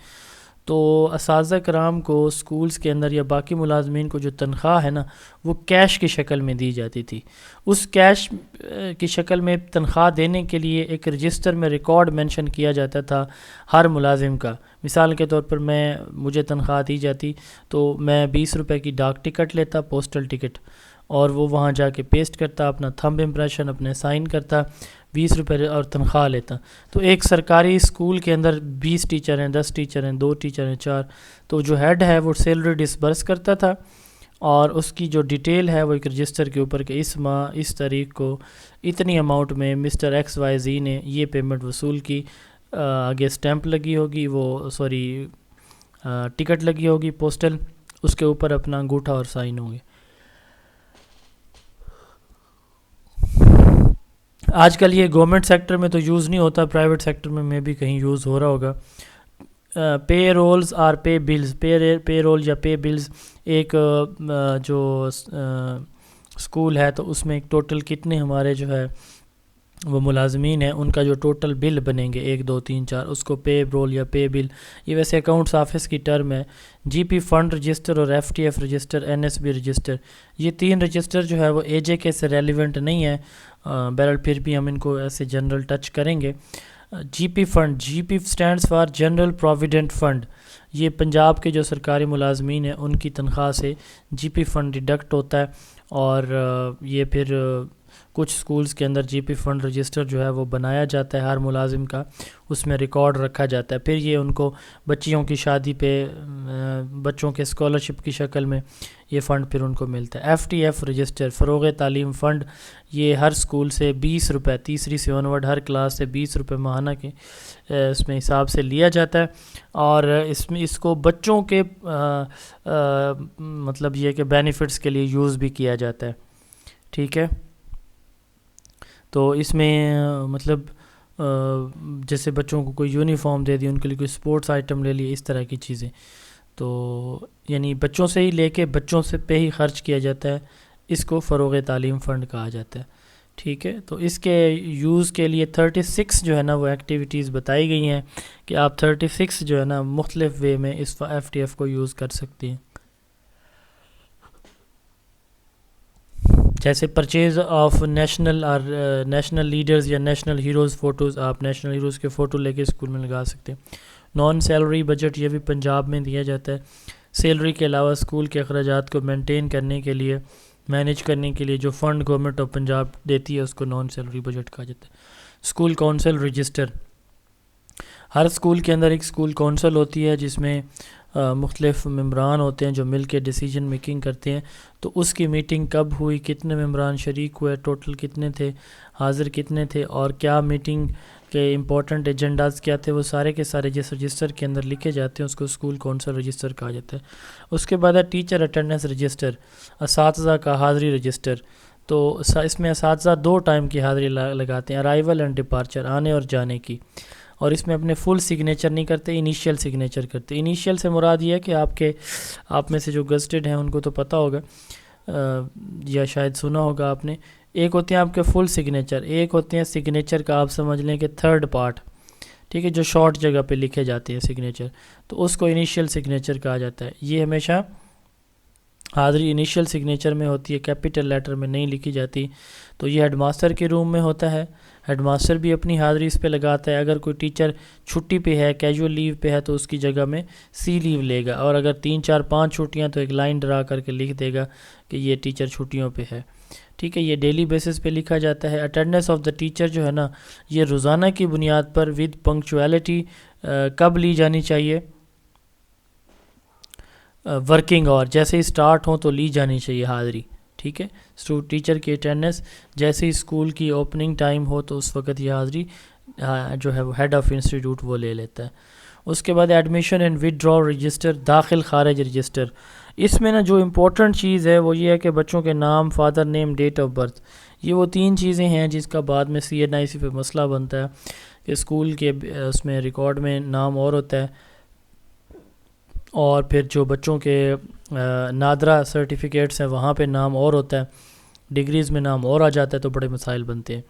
تو اساتذہ کرام کو سکولز کے اندر یا باقی ملازمین کو جو تنخواہ ہے نا، وہ کیش کی شکل میں دی جاتی تھی. اس کیش کی شکل میں تنخواہ دینے کے لیے ایک رجسٹر میں ریکارڈ مینشن کیا جاتا تھا ہر ملازم کا. مثال کے طور پر مجھے تنخواہ دی جاتی تو میں 20 روپے کی ڈاک ٹکٹ لیتا، پوسٹل ٹکٹ، اور وہ وہاں جا کے پیسٹ کرتا، اپنا تھمب امپریشن اپنے سائن کرتا، 20 روپے اور تنخواہ لیتا. تو ایک سرکاری اسکول کے اندر 20 ٹیچر ہیں، 10 ٹیچر ہیں، 2 ٹیچر ہیں، 4، تو جو ہیڈ ہے وہ سیلری ڈسبرس کرتا تھا، اور اس کی جو ڈیٹیل ہے وہ ایک رجسٹر کے اوپر کہ اس ماہ اس تاریخ کو اتنی اماؤنٹ میں مسٹر ایکس وائی زی نے یہ پیمنٹ وصول کی. آگے سٹیمپ لگی ہوگی، ٹکٹ لگی ہوگی پوسٹل، اس کے اوپر اپنا انگوٹھا اور سائن ہوں گے. آج کل یہ گورنمنٹ سیکٹر میں تو یوز نہیں ہوتا، پرائیویٹ سیکٹر میں بھی کہیں یوز ہو رہا ہوگا. پے رولز اور پے بلز. پے رول یا پے بلز ایک جو اسکول ہے تو اس میں ایک ٹوٹل کتنے ہمارے جو ہے وہ ملازمین ہیں، ان کا جو ٹوٹل بل بنیں گے 1 2 3 4، اس کو پے رول یا پے بل. یہ ویسے اکاؤنٹس آفس کی ٹرم ہے. جی پی فنڈ رجسٹر اور F T F register, N S B register, یہ 3 رجسٹر جو ہے وہ اے جے کے سے ریلیونٹ نہیں ہے، بہرحال پھر بھی ہم ان کو ایسے جنرل ٹچ کریں گے. G P fund. G P stands for general provident fund. یہ پنجاب کے جو سرکاری ملازمین ہیں ان کی تنخواہ سے جی پی فنڈ ڈیڈکٹ ہوتا ہے، اور یہ پھر کچھ سکولز کے اندر جی پی فنڈ رجسٹر جو ہے وہ بنایا جاتا ہے ہر ملازم کا، اس میں ریکارڈ رکھا جاتا ہے. پھر یہ ان کو بچیوں کی شادی پہ، بچوں کے اسکالرشپ کی شکل میں یہ فنڈ پھر ان کو ملتا ہے. ایف ٹی ایف رجسٹر، فروغ تعلیم فنڈ. یہ ہر سکول سے 20 روپے، تیسری سے آنورڈ ہر کلاس سے 20 روپے ماہانہ کے اس میں حساب سے لیا جاتا ہے، اور اس کو بچوں کے مطلب یہ کہ بینیفٹس کے لیے یوز بھی کیا جاتا ہے. ٹھیک ہے. تو اس میں مطلب جیسے بچوں کو کوئی یونیفارم دے دی، ان کے لیے کوئی سپورٹس آئٹم لے لیے، اس طرح کی چیزیں، تو یعنی بچوں سے ہی لے کے بچوں سے پہ ہی خرچ کیا جاتا ہے. اس کو فروغ تعلیم فنڈ کہا جاتا ہے. ٹھیک ہے. تو اس کے یوز کے لیے 36 جو ہے نا وہ ایکٹیویٹیز بتائی گئی ہیں کہ آپ 36 جو ہے نا مختلف وے میں اس ایف ٹی ایف کو یوز کر سکتے ہیں. جیسے پرچیز آف نیشنل لیڈرز یا نیشنل ہیروز فوٹوز، آپ نیشنل ہیروز کے فوٹو لے کے اسکول میں لگا سکتے ہیں. نان سیلری بجٹ، یہ بھی پنجاب میں دیا جاتا ہے. سیلری کے علاوہ اسکول کے اخراجات کو مینٹین کرنے کے لیے، مینیج کرنے کے لیے جو فنڈ گورنمنٹ آف پنجاب دیتی ہے اس کو نان سیلری بجٹ کہا جاتا ہے. School council register. ہر اسکول کے اندر ایک اسکول کونسل ہوتی ہے جس میں مختلف ممبران ہوتے ہیں جو مل کے ڈیسیجن میکنگ کرتے ہیں. تو اس کی میٹنگ کب ہوئی، کتنے ممبران شریک ہوئے، ٹوٹل کتنے تھے، حاضر کتنے تھے، اور کیا میٹنگ کے امپورٹنٹ ایجنڈاز کیا تھے، وہ سارے کے سارے جس رجسٹر کے اندر لکھے جاتے ہیں اس کو اسکول کونسل رجسٹر کہا جاتا ہے. اس کے بعد ہے ٹیچر اٹینڈنس رجسٹر، اساتذہ کا حاضری رجسٹر. تو اس میں اساتذہ 2 ٹائم کی حاضری لگاتے ہیں، ارائیول اینڈ ڈپارچر، آنے اور جانے کی. اور اس میں اپنے فل سگنیچر نہیں کرتے، انیشیل سگنیچر کرتے. انیشیل سے مراد یہ ہے کہ آپ میں سے جو گزٹڈ ہیں ان کو تو پتہ ہوگا یا شاید سنا ہوگا آپ نے. ایک ہوتے ہیں آپ کے فل سگنیچر، ایک ہوتے ہیں سگنیچر کا آپ سمجھ لیں کہ تھرڈ پارٹ، ٹھیک ہے، جو شارٹ جگہ پہ لکھے جاتے ہیں سگنیچر، تو اس کو انیشیل سگنیچر کہا جاتا ہے. یہ ہمیشہ حاضری انیشیل سگنیچر میں ہوتی ہے، کیپٹل لیٹر میں نہیں لکھی جاتی. تو یہ ہیڈ ماسٹر کے روم میں ہوتا ہے. ہیڈ ماسٹر بھی اپنی حاضری اس پہ لگاتا ہے. اگر کوئی ٹیچر چھٹی پہ ہے، کیجول لیو پہ ہے، تو اس کی جگہ میں سی لیو لے گا، اور اگر 3 4 5 چھٹیاں تو ایک لائن ڈرا کر کے لکھ دے گا کہ یہ ٹیچر چھٹیوں پہ ہے. ٹھیک ہے. یہ ڈیلی بیسس پہ لکھا جاتا ہے. اٹینڈنس آف دا ٹیچر جو ہے نا، یہ روزانہ کی بنیاد پر ود پنکچویلٹی کب لی جانی چاہیے، ورکنگ اور جیسے ہی سٹارٹ ہوں تو لی جانی چاہیے حاضری. ٹھیک ہے. ٹیچر کی اٹینڈنس جیسے ہی اسکول کی اوپننگ ٹائم ہو تو اس وقت یہ حاضری جو ہے وہ ہیڈ آف انسٹیٹیوٹ وہ لے لیتا ہے. اس کے بعد ایڈمیشن اینڈ ودرا رجسٹر، داخل خارج رجسٹر. اس میں نا جو امپورٹنٹ چیز ہے وہ یہ ہے کہ بچوں کے نام، father name, date of birth, یہ وہ 3 چیزیں ہیں جس کا بعد میں CNIC پہ مسئلہ بنتا ہے کہ اسکول کے اس میں ریکارڈ میں نام اور ہوتا ہے، اور پھر جو بچوں کے نادرہ سرٹیفکیٹس ہیں وہاں پہ نام اور ہوتا ہے، ڈگریز میں نام اور آ جاتا ہے، تو بڑے مسائل بنتے ہیں.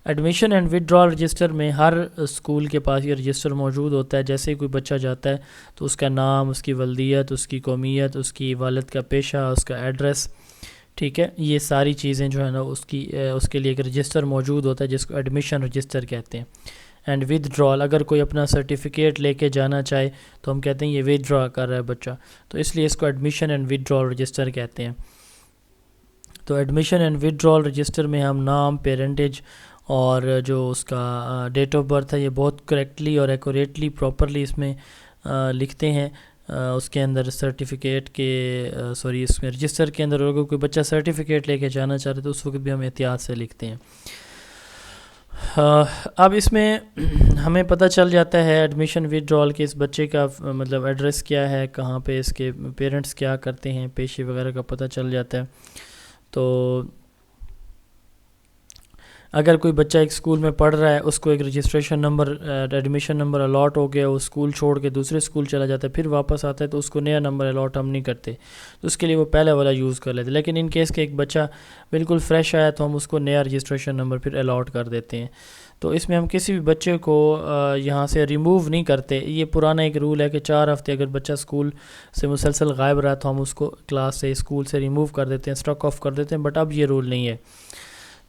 ایڈمیشن اینڈ ودرا رجسٹر میں ہر اسکول کے پاس یہ رجسٹر موجود ہوتا ہے. جیسے ہی کوئی بچہ جاتا ہے تو اس کا نام، اس کی ولدیت، اس کی قومیت، اس کی والد کا پیشہ، اس کا ایڈریس، ٹھیک ہے، یہ ساری چیزیں جو ہے نا اس کے لیے ایک رجسٹر موجود ہوتا ہے جس کو ایڈمیشن رجسٹر کہتے ہیں. اینڈ ودرال، اگر کوئی اپنا سرٹیفکیٹ لے کے جانا چاہے تو ہم کہتے ہیں یہ ودرا کر رہا ہے بچہ، تو اس لیے اس کو ایڈمیشن اینڈ ودرال رجسٹر کہتے ہیں. تو ایڈمیشن اینڈ ودرال رجسٹر میں ہم نام، پیرنٹیج اور جو اس کا ڈیٹ آف برتھ ہے یہ بہت کریکٹلی اور ایکوریٹلی پراپرلی اس میں لکھتے ہیں. اس کے اندر سرٹیفکیٹ کے اس میں رجسٹر کے اندر اگر کوئی بچہ سرٹیفکیٹ لے کے جانا چاہتا ہے تو اس وقت بھی ہم احتیاط سے لکھتے ہیں. اب اس میں ہمیں پتہ چل جاتا ہے ایڈمیشن ودرال کے اس بچے کا مطلب ایڈریس کیا ہے، کہاں پہ اس کے پیرنٹس کیا کرتے ہیں، پیشے وغیرہ کا پتہ چل جاتا ہے. تو اگر کوئی بچہ ایک اسکول میں پڑھ رہا ہے، اس کو ایک registration number, admission number allot ہو گیا، وہ اسکول چھوڑ کے دوسرے اسکول چلا جاتا ہے، پھر واپس آتا ہے تو اس کو نیا نمبر الاٹ ہم نہیں کرتے، تو اس کے لیے وہ پہلے والا یوز کر لیتے. لیکن ان کیس کہ ایک بچہ بالکل فریش آیا تو ہم اس کو نیا رجسٹریشن نمبر پھر الاٹ کر دیتے ہیں. تو اس میں ہم کسی بھی بچے کو یہاں سے ریموو نہیں کرتے. یہ پرانا ایک رول ہے کہ 4 ہفتے اگر بچہ اسکول سے مسلسل غائب رہا تو ہم اس کو کلاس سے، اسکول سے ریموو کر دیتے ہیں، اسٹرک آف کر دیتے ہیں، بٹ اب یہ رول نہیں ہے،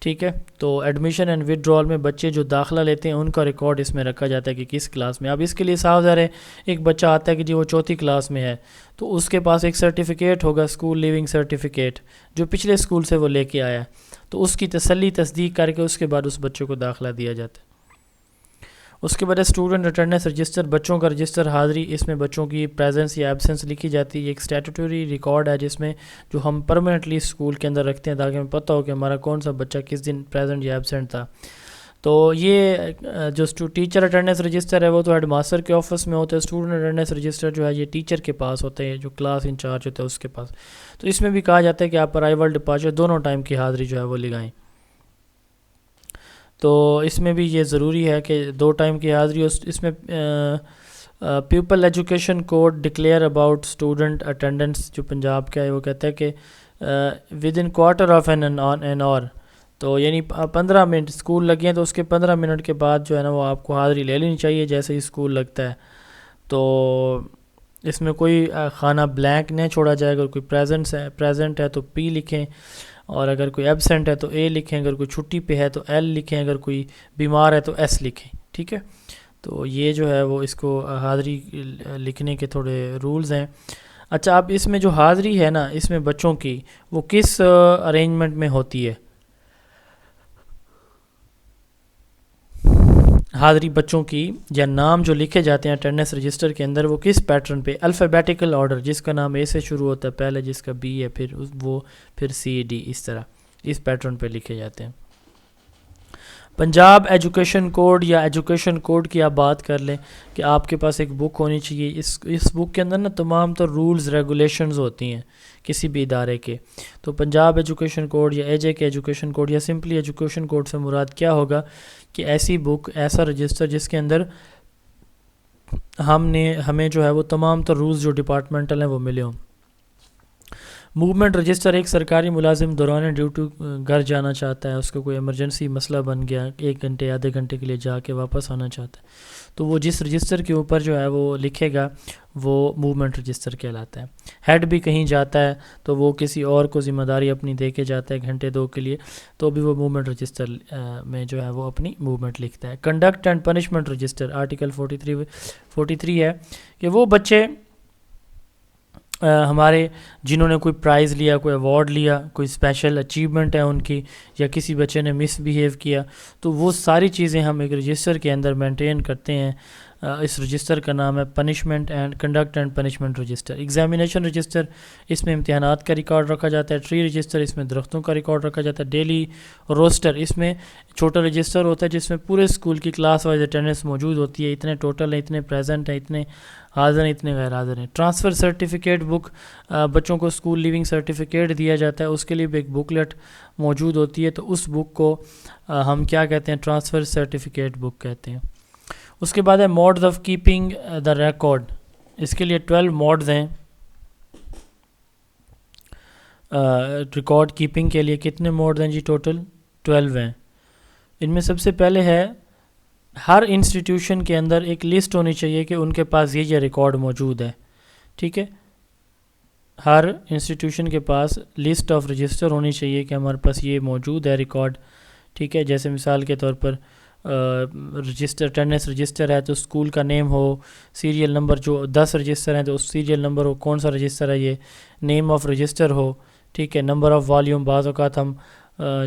ٹھیک ہے. تو ایڈمیشن اینڈ ودرال میں بچے جو داخلہ لیتے ہیں ان کا ریکارڈ اس میں رکھا جاتا ہے کہ کس کلاس میں. اب اس کے لیے صاف ظاہر ہے ایک بچہ آتا ہے کہ جی وہ 4تھی کلاس میں ہے، تو اس کے پاس ایک سرٹیفکیٹ ہوگا، اسکول لیونگ سرٹیفکیٹ، جو پچھلے اسکول سے وہ لے کے آیا ہے، تو اس کی تسلی تصدیق کر کے اس کے بعد اس بچے کو داخلہ دیا جاتا ہے. اس کے بعد اسٹوڈنٹ اٹینڈنس رجسٹر، بچوں کا رجسٹر حاضری. اس میں بچوں کی پریزنس یا ایبسنس لکھی جاتی ہے. یہ ایک اسٹیٹوٹری ریکارڈ ہے جس میں جو ہم پرماننٹلی اسکول کے اندر رکھتے ہیں تاکہ ہمیں پتہ ہو کہ ہمارا کون سا بچہ کس دن پریزنٹ یا ایبسنٹ تھا. تو یہ جو ٹیچر اٹینڈنس رجسٹر ہے وہ تو ہیڈ ماسٹر کے آفس میں ہوتا ہے. اسٹوڈنٹ اٹینڈنس رجسٹر جو ہے یہ ٹیچر کے پاس ہوتا ہے، جو کلاس انچارج ہوتا ہے اس کے پاس. تو اس میں بھی کہا جاتا ہے کہ آپ ارائیول ڈپارچر دونوں ٹائم کی حاضری جو ہے وہ لگائیں. تو اس میں بھی یہ ضروری ہے کہ 2 ٹائم کی حاضری. اس میں people education code declare about student attendance جو پنجاب کا ہے وہ کہتا ہے کہ within quarter of an hour, تو یعنی 15 منٹ اسکول لگے ہیں تو اس کے 15 منٹ کے بعد جو ہے نا وہ آپ کو حاضری لے لینی چاہیے جیسے ہی اسکول لگتا ہے. تو اس میں کوئی خانہ بلینک نہیں چھوڑا جائے. اگر کوئی پریزنٹ ہے تو P لکھیں، اور اگر کوئی ایبسنٹ ہے تو A لکھیں، اگر کوئی چھٹی پہ ہے تو L لکھیں، اگر کوئی بیمار ہے تو S لکھیں، ٹھیک ہے. تو یہ جو ہے وہ اس کو حاضری لکھنے کے تھوڑے رولز ہیں. اچھا، اب اس میں جو حاضری ہے نا اس میں بچوں کی وہ کس ارینجمنٹ میں ہوتی ہے؟ حاضری بچوں کی یا نام جو لکھے جاتے ہیں اٹینڈنس رجسٹر کے اندر وہ کس پیٹرن پہ؟ الفابیٹیکل آرڈر، جس کا نام A سے شروع ہوتا ہے پہلے، جس کا B ہے پھر C D، اس طرح اس پیٹرن پہ لکھے جاتے ہیں. پنجاب ایجوکیشن کوڈ یا ایجوکیشن کوڈ کی آپ بات کر لیں کہ آپ کے پاس ایک بک ہونی چاہیے. اس بک کے اندر نا تمام تو رولز ریگولیشنز ہوتی ہیں کسی بھی ادارے کے. تو پنجاب ایجوکیشن کوڈ یا AJ کے ایجوکیشن کوڈ یا سمپلی ایجوکیشن کوڈ سے مراد کیا ہوگا کہ ایسی بک، ایسا رجسٹر جس کے اندر ہمیں جو ہے وہ تمام تو رولز جو ڈپارٹمنٹل ہیں وہ ملے ہوں. موومنٹ رجسٹر، ایک سرکاری ملازم دوران ڈیوٹی گھر جانا چاہتا ہے، اس کا کوئی ایمرجنسی مسئلہ بن گیا، 1 گھنٹے آدھے گھنٹے کے لیے جا کے واپس آنا چاہتا ہے، تو وہ جس رجسٹر کے اوپر جو ہے وہ لکھے گا وہ موومنٹ رجسٹر کہلاتا ہے. ہیڈ بھی کہیں جاتا ہے تو وہ کسی اور کو ذمہ داری اپنی دے کے جاتا ہے گھنٹے 2 کے لیے، تو بھی وہ موومنٹ رجسٹر میں جو ہے وہ اپنی موومنٹ لکھتا ہے. Conduct and punishment register, article 43 ہے کہ وہ بچے ہمارے جنہوں نے کوئی پرائز لیا، کوئی ایوارڈ لیا، کوئی اسپیشل اچیومنٹ ہے ان کی، یا کسی بچے نے مس بیہیو کیا، تو وہ ساری چیزیں ہم ایک رجسٹر کے اندر مینٹین کرتے ہیں اس رجسٹر کا نام ہے punishment and conduct and punishment register. Examination register اس میں امتحانات کا ریکارڈ رکھا جاتا ہے. ٹری رجسٹر اس میں درختوں کا ریکارڈ رکھا جاتا ہے. ڈیلی روسٹر اس میں چھوٹا رجسٹر ہوتا ہے جس میں پورے اسکول کی کلاس وائز اٹینڈنس موجود ہوتی ہے, اتنے ٹوٹل ہیں, اتنے پریزنٹ ہیں, اتنے حاضر ہیں, اتنے غیر حاضر ہیں. ٹرانسفر سرٹیفکیٹ بک, بچوں کو اسکول لیونگ سرٹیفکیٹ دیا جاتا ہے, اس کے لیے بھی ایک بکلیٹ موجود ہوتی ہے, تو اس بک کو ہم کیا کہتے ہیں, ٹرانسفر سرٹیفکیٹ بک کہتے ہیں. اس کے بعد ہے modes of keeping the record. اس کے لیے 12 موڈز ہیں ریکارڈ کیپنگ کے لیے. کتنے موڈز ہیں جی؟ ٹوٹل 12 ہیں. ان میں سب سے پہلے ہے ہر انسٹیٹیوشن کے اندر ایک لسٹ ہونی چاہیے کہ ان کے پاس یہ ریکارڈ موجود ہے. ٹھیک ہے, ہر انسٹیٹیوشن کے پاس لسٹ آف رجسٹر ہونی چاہیے کہ ہمارے پاس یہ موجود ہے ریکارڈ. ٹھیک ہے, جیسے مثال کے طور پر رجسٹر اٹینڈنس رجسٹر ہے تو اسکول کا نیم ہو, سیریل نمبر, جو 10 رجسٹر ہیں تو اس سیریل نمبر ہو, کون سا رجسٹر ہے یہ, نیم آف رجسٹر ہو. ٹھیک ہے, نمبر آف والیوم, بعض اوقات ہم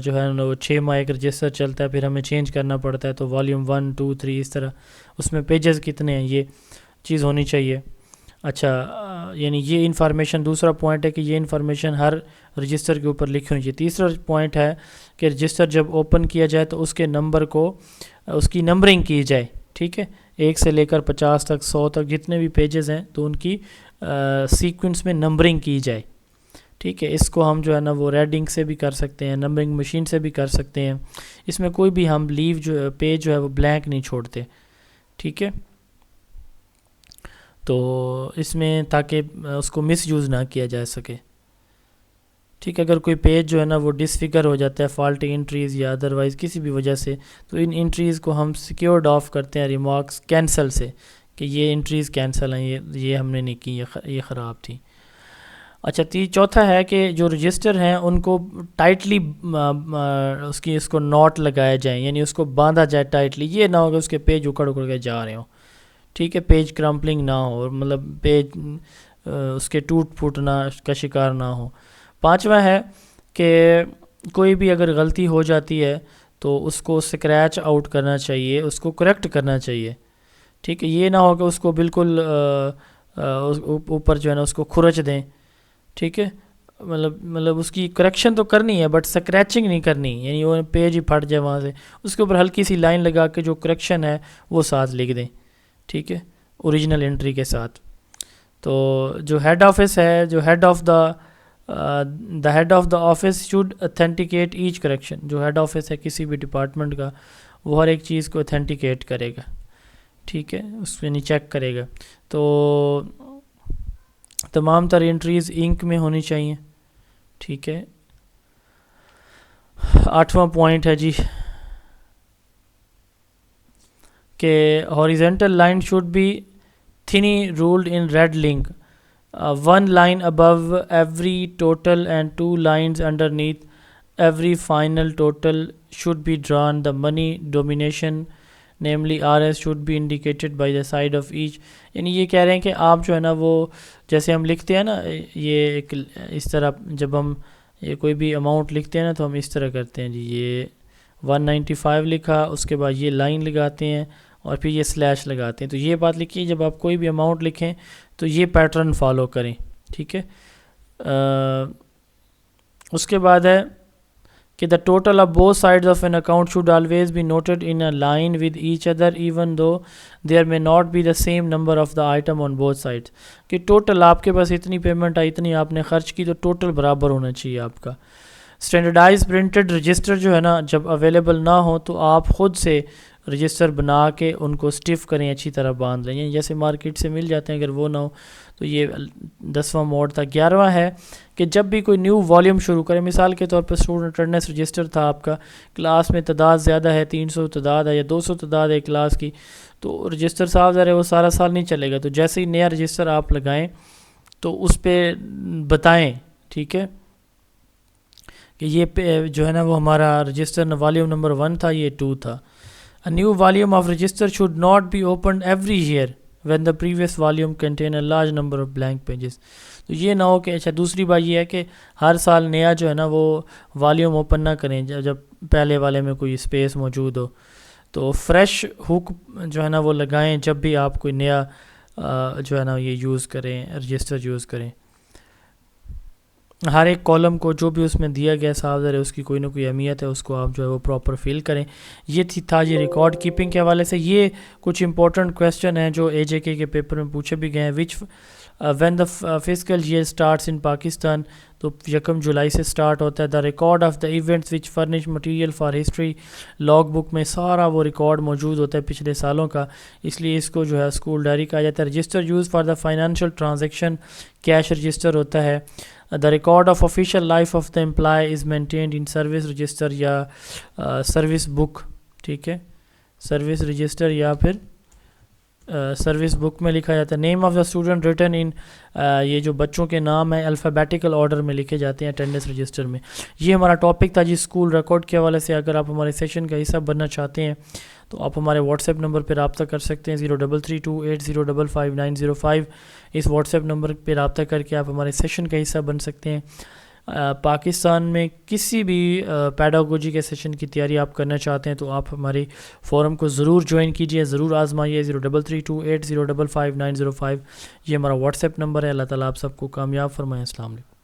جو ہے نا وہ 6 ماہ ایک رجسٹر چلتا ہے, پھر ہمیں چینج کرنا پڑتا ہے, تو والیوم 1 2 3 اس طرح, اس میں پیجز کتنے ہیں, یہ چیز ہونی چاہیے. اچھا, یعنی یہ انفارمیشن. دوسرا پوائنٹ ہے کہ یہ انفارمیشن ہر رجسٹر کے اوپر لکھی ہونی چاہیے. تیسرا پوائنٹ ہے کہ رجسٹر جب اوپن کیا جائے تو اس کے نمبر کو, اس کی نمبرنگ کی جائے. ٹھیک ہے, 1 سے لے کر 50 تک 100 تک جتنے بھی پیجز ہیں تو ان کی سیکوینس میں نمبرنگ کی جائے. ٹھیک ہے, اس کو ہم جو ہے نا وہ ریڈنگ سے بھی کر سکتے ہیں, نمبرنگ مشین سے بھی کر سکتے ہیں. اس میں کوئی بھی ہم لیو جو پیج جو ہے وہ بلینک نہیں چھوڑتے. ٹھیک ہے, تو اس میں تاکہ اس کو مس یوز نہ کیا جا سکے. ٹھیک ہے, اگر کوئی پیج جو ہے نا وہ ڈسفگر ہو جاتا ہے فالٹی انٹریز یا ادروائز کسی بھی وجہ سے, تو ان انٹریز کو ہم سیکیورڈ آف کرتے ہیں ریمارکس کینسل سے کہ یہ انٹریز کینسل ہیں, یہ ہم نے نہیں کی, یہ خراب تھی. اچھا, چوتھا ہے کہ جو رجسٹر ہیں ان کو ٹائٹلی اس کو نوٹ لگائے جائیں, یعنی اس کو باندھا جائے ٹائٹلی. یہ نہ ہو کہ اس کے پیج اکڑ کے جا رہے ہوں. ٹھیک ہے, پیج کرمپلنگ نہ ہو, اور مطلب پیج اس کے ٹوٹ پھوٹنا کا شکار نہ ہو. پانچواں ہے کہ کوئی بھی اگر غلطی ہو جاتی ہے تو اس کو سکریچ آؤٹ کرنا چاہیے, اس کو کریکٹ کرنا چاہیے. ٹھیک ہے, یہ نہ ہو کہ اس کو بالکل اوپر جو ہے نا اس کو کھرچ دیں. ٹھیک ہے, مطلب اس کی کریکشن تو کرنی ہے بٹ سکریچنگ نہیں کرنی, یعنی وہ پیج ہی پھٹ جائے وہاں سے, اس کے اوپر ہلکی سی لائن لگا کے جو کریکشن ہے وہ ساتھ لکھ دیں. ٹھیک ہے, اوریجنل انٹری کے ساتھ. تو جو ہیڈ آفس ہے, جو head of the office should authenticate each correction. جو ہیڈ آفس ہے کسی بھی ڈپارٹمنٹ کا, وہ ہر ایک چیز کو اتھینٹیکیٹ کرے گا. ٹھیک ہے, اس میں نہیں چیک کرے گا. تو تمام تر انٹریز انک میں ہونی چاہیے. ٹھیک ہے, 8واں پوائنٹ ہے جی کہ horizontal line should be thinly ruled in red link, 1 line above every total and 2 lines underneath every final total should be drawn. The money domination namely RS should be indicated by the side of each. یعنی یہ کہہ رہے ہیں کہ آپ جو ہے نا وہ جیسے ہم لکھتے ہیں نا, یہ ایک اس طرح جب ہم یہ کوئی بھی اماؤنٹ لکھتے ہیں نا تو ہم اس طرح کرتے ہیں جی, یہ 195 لکھا, اس کے بعد یہ لائن لگاتے ہیں اور پھر یہ سلیش لگاتے ہیں. تو یہ بات لکھیے, جب آپ کوئی بھی اماؤنٹ لکھیں تو یہ پیٹرن فالو کریں. ٹھیک ہے, اس کے بعد ہے کہ the total of both sides of an account should always be noted in a line with each other even though there may not be the same number of the item on both sides. کہ total آپ کے پاس اتنی payment آئی, اتنی آپ نے خرچ کی, تو ٹوٹل برابر ہونا چاہیے آپ کا. اسٹینڈرڈائز پرنٹڈ رجسٹر جو ہے نا جب اویلیبل نہ ہو تو آپ خود سے رجسٹر بنا کے ان کو اسٹف کریں, اچھی طرح باندھ لیں, یعنی جیسے مارکیٹ سے مل جاتے ہیں. اگر وہ نہ ہو تو یہ 10واں موڈ تھا. 11واں ہے کہ جب بھی کوئی نیو والیوم شروع کرے, مثال کے طور پر اسٹوڈنٹ اٹینڈنس رجسٹر تھا آپ کا, کلاس میں تعداد زیادہ ہے, 300 تعداد ہے یا 200 تعداد ہے کلاس کی, تو رجسٹر صاحب ذرا وہ سارا سال نہیں چلے گا. تو جیسے ہی نیا رجسٹر آپ لگائیں تو اس پہ بتائیں. ٹھیک ہے, کہ یہ جو ہے نا وہ ہمارا رجسٹر والیوم نمبر 1 تھا, یہ 2 تھا. A new volume of register should not be opened every year when the previous volume contain a large number of blank pages. تو یہ نہ ہو کہ اچھا, دوسری بات یہ ہے کہ ہر سال نیا جو ہے نا وہ والیوم اوپن نہ کریں جب پہلے والے میں کوئی اسپیس موجود ہو. تو فریش ہک جو ہے نا وہ لگائیں جب بھی آپ کوئی نیا جو ہے نا یہ یوز کریں، رجسٹر یوز کریں. ہر ایک کالم کو جو بھی اس میں دیا گیا صاف ظاہر ہے اس کی کوئی نہ کوئی اہمیت ہے، اس کو آپ جو ہے وہ پراپر فل کریں. یہ تھا جی ریکارڈ کیپنگ کے حوالے سے. یہ کچھ امپورٹنٹ کویسچن ہیں جو AJK کے پیپر میں پوچھے بھی گئے ہیں. Which when the physical year starts in Pakistan, تو 1 جولائی سے اسٹارٹ ہوتا ہے. The record of the events which furnish material for history, log book میں سارا وہ ریکارڈ موجود ہوتا ہے پچھلے سالوں کا، اس لیے اس کو جو ہے اسکول ڈائری کہا جاتا ہے. Register use for the financial transaction, cash register ہوتا ہے. The record of official life of the employee is maintained in service register یا سروس بک. ٹھیک ہے، سروس رجسٹر یا پھر سروس بک میں لکھا جاتا ہے. Name of the student written in, یہ جو بچوں کے نام ہیں الفابیٹیکل آرڈر میں لکھے جاتے ہیں اٹینڈنس رجسٹر میں. یہ ہمارا ٹاپک تھا جی اسکول ریکارڈ کے حوالے سے. اگر آپ ہمارے سیشن کا حصہ بننا چاہتے ہیں تو آپ ہمارے واٹس ایپ نمبر پہ رابطہ کر سکتے ہیں 033280559005. اس واٹس ایپ نمبر پہ رابطہ کر کے آپ ہمارے سیشن کا حصہ بن سکتے ہیں. پاکستان میں کسی بھی پیڈاگوجی کے سیشن کی تیاری آپ کرنا چاہتے ہیں تو آپ ہمارے فورم کو ضرور جوائن کیجئے، ضرور آزمائیے. 033280559005 یہ ہمارا واٹس ایپ نمبر ہے. اللہ تعالیٰ آپ سب کو کامیاب فرمائے. السلام علیکم.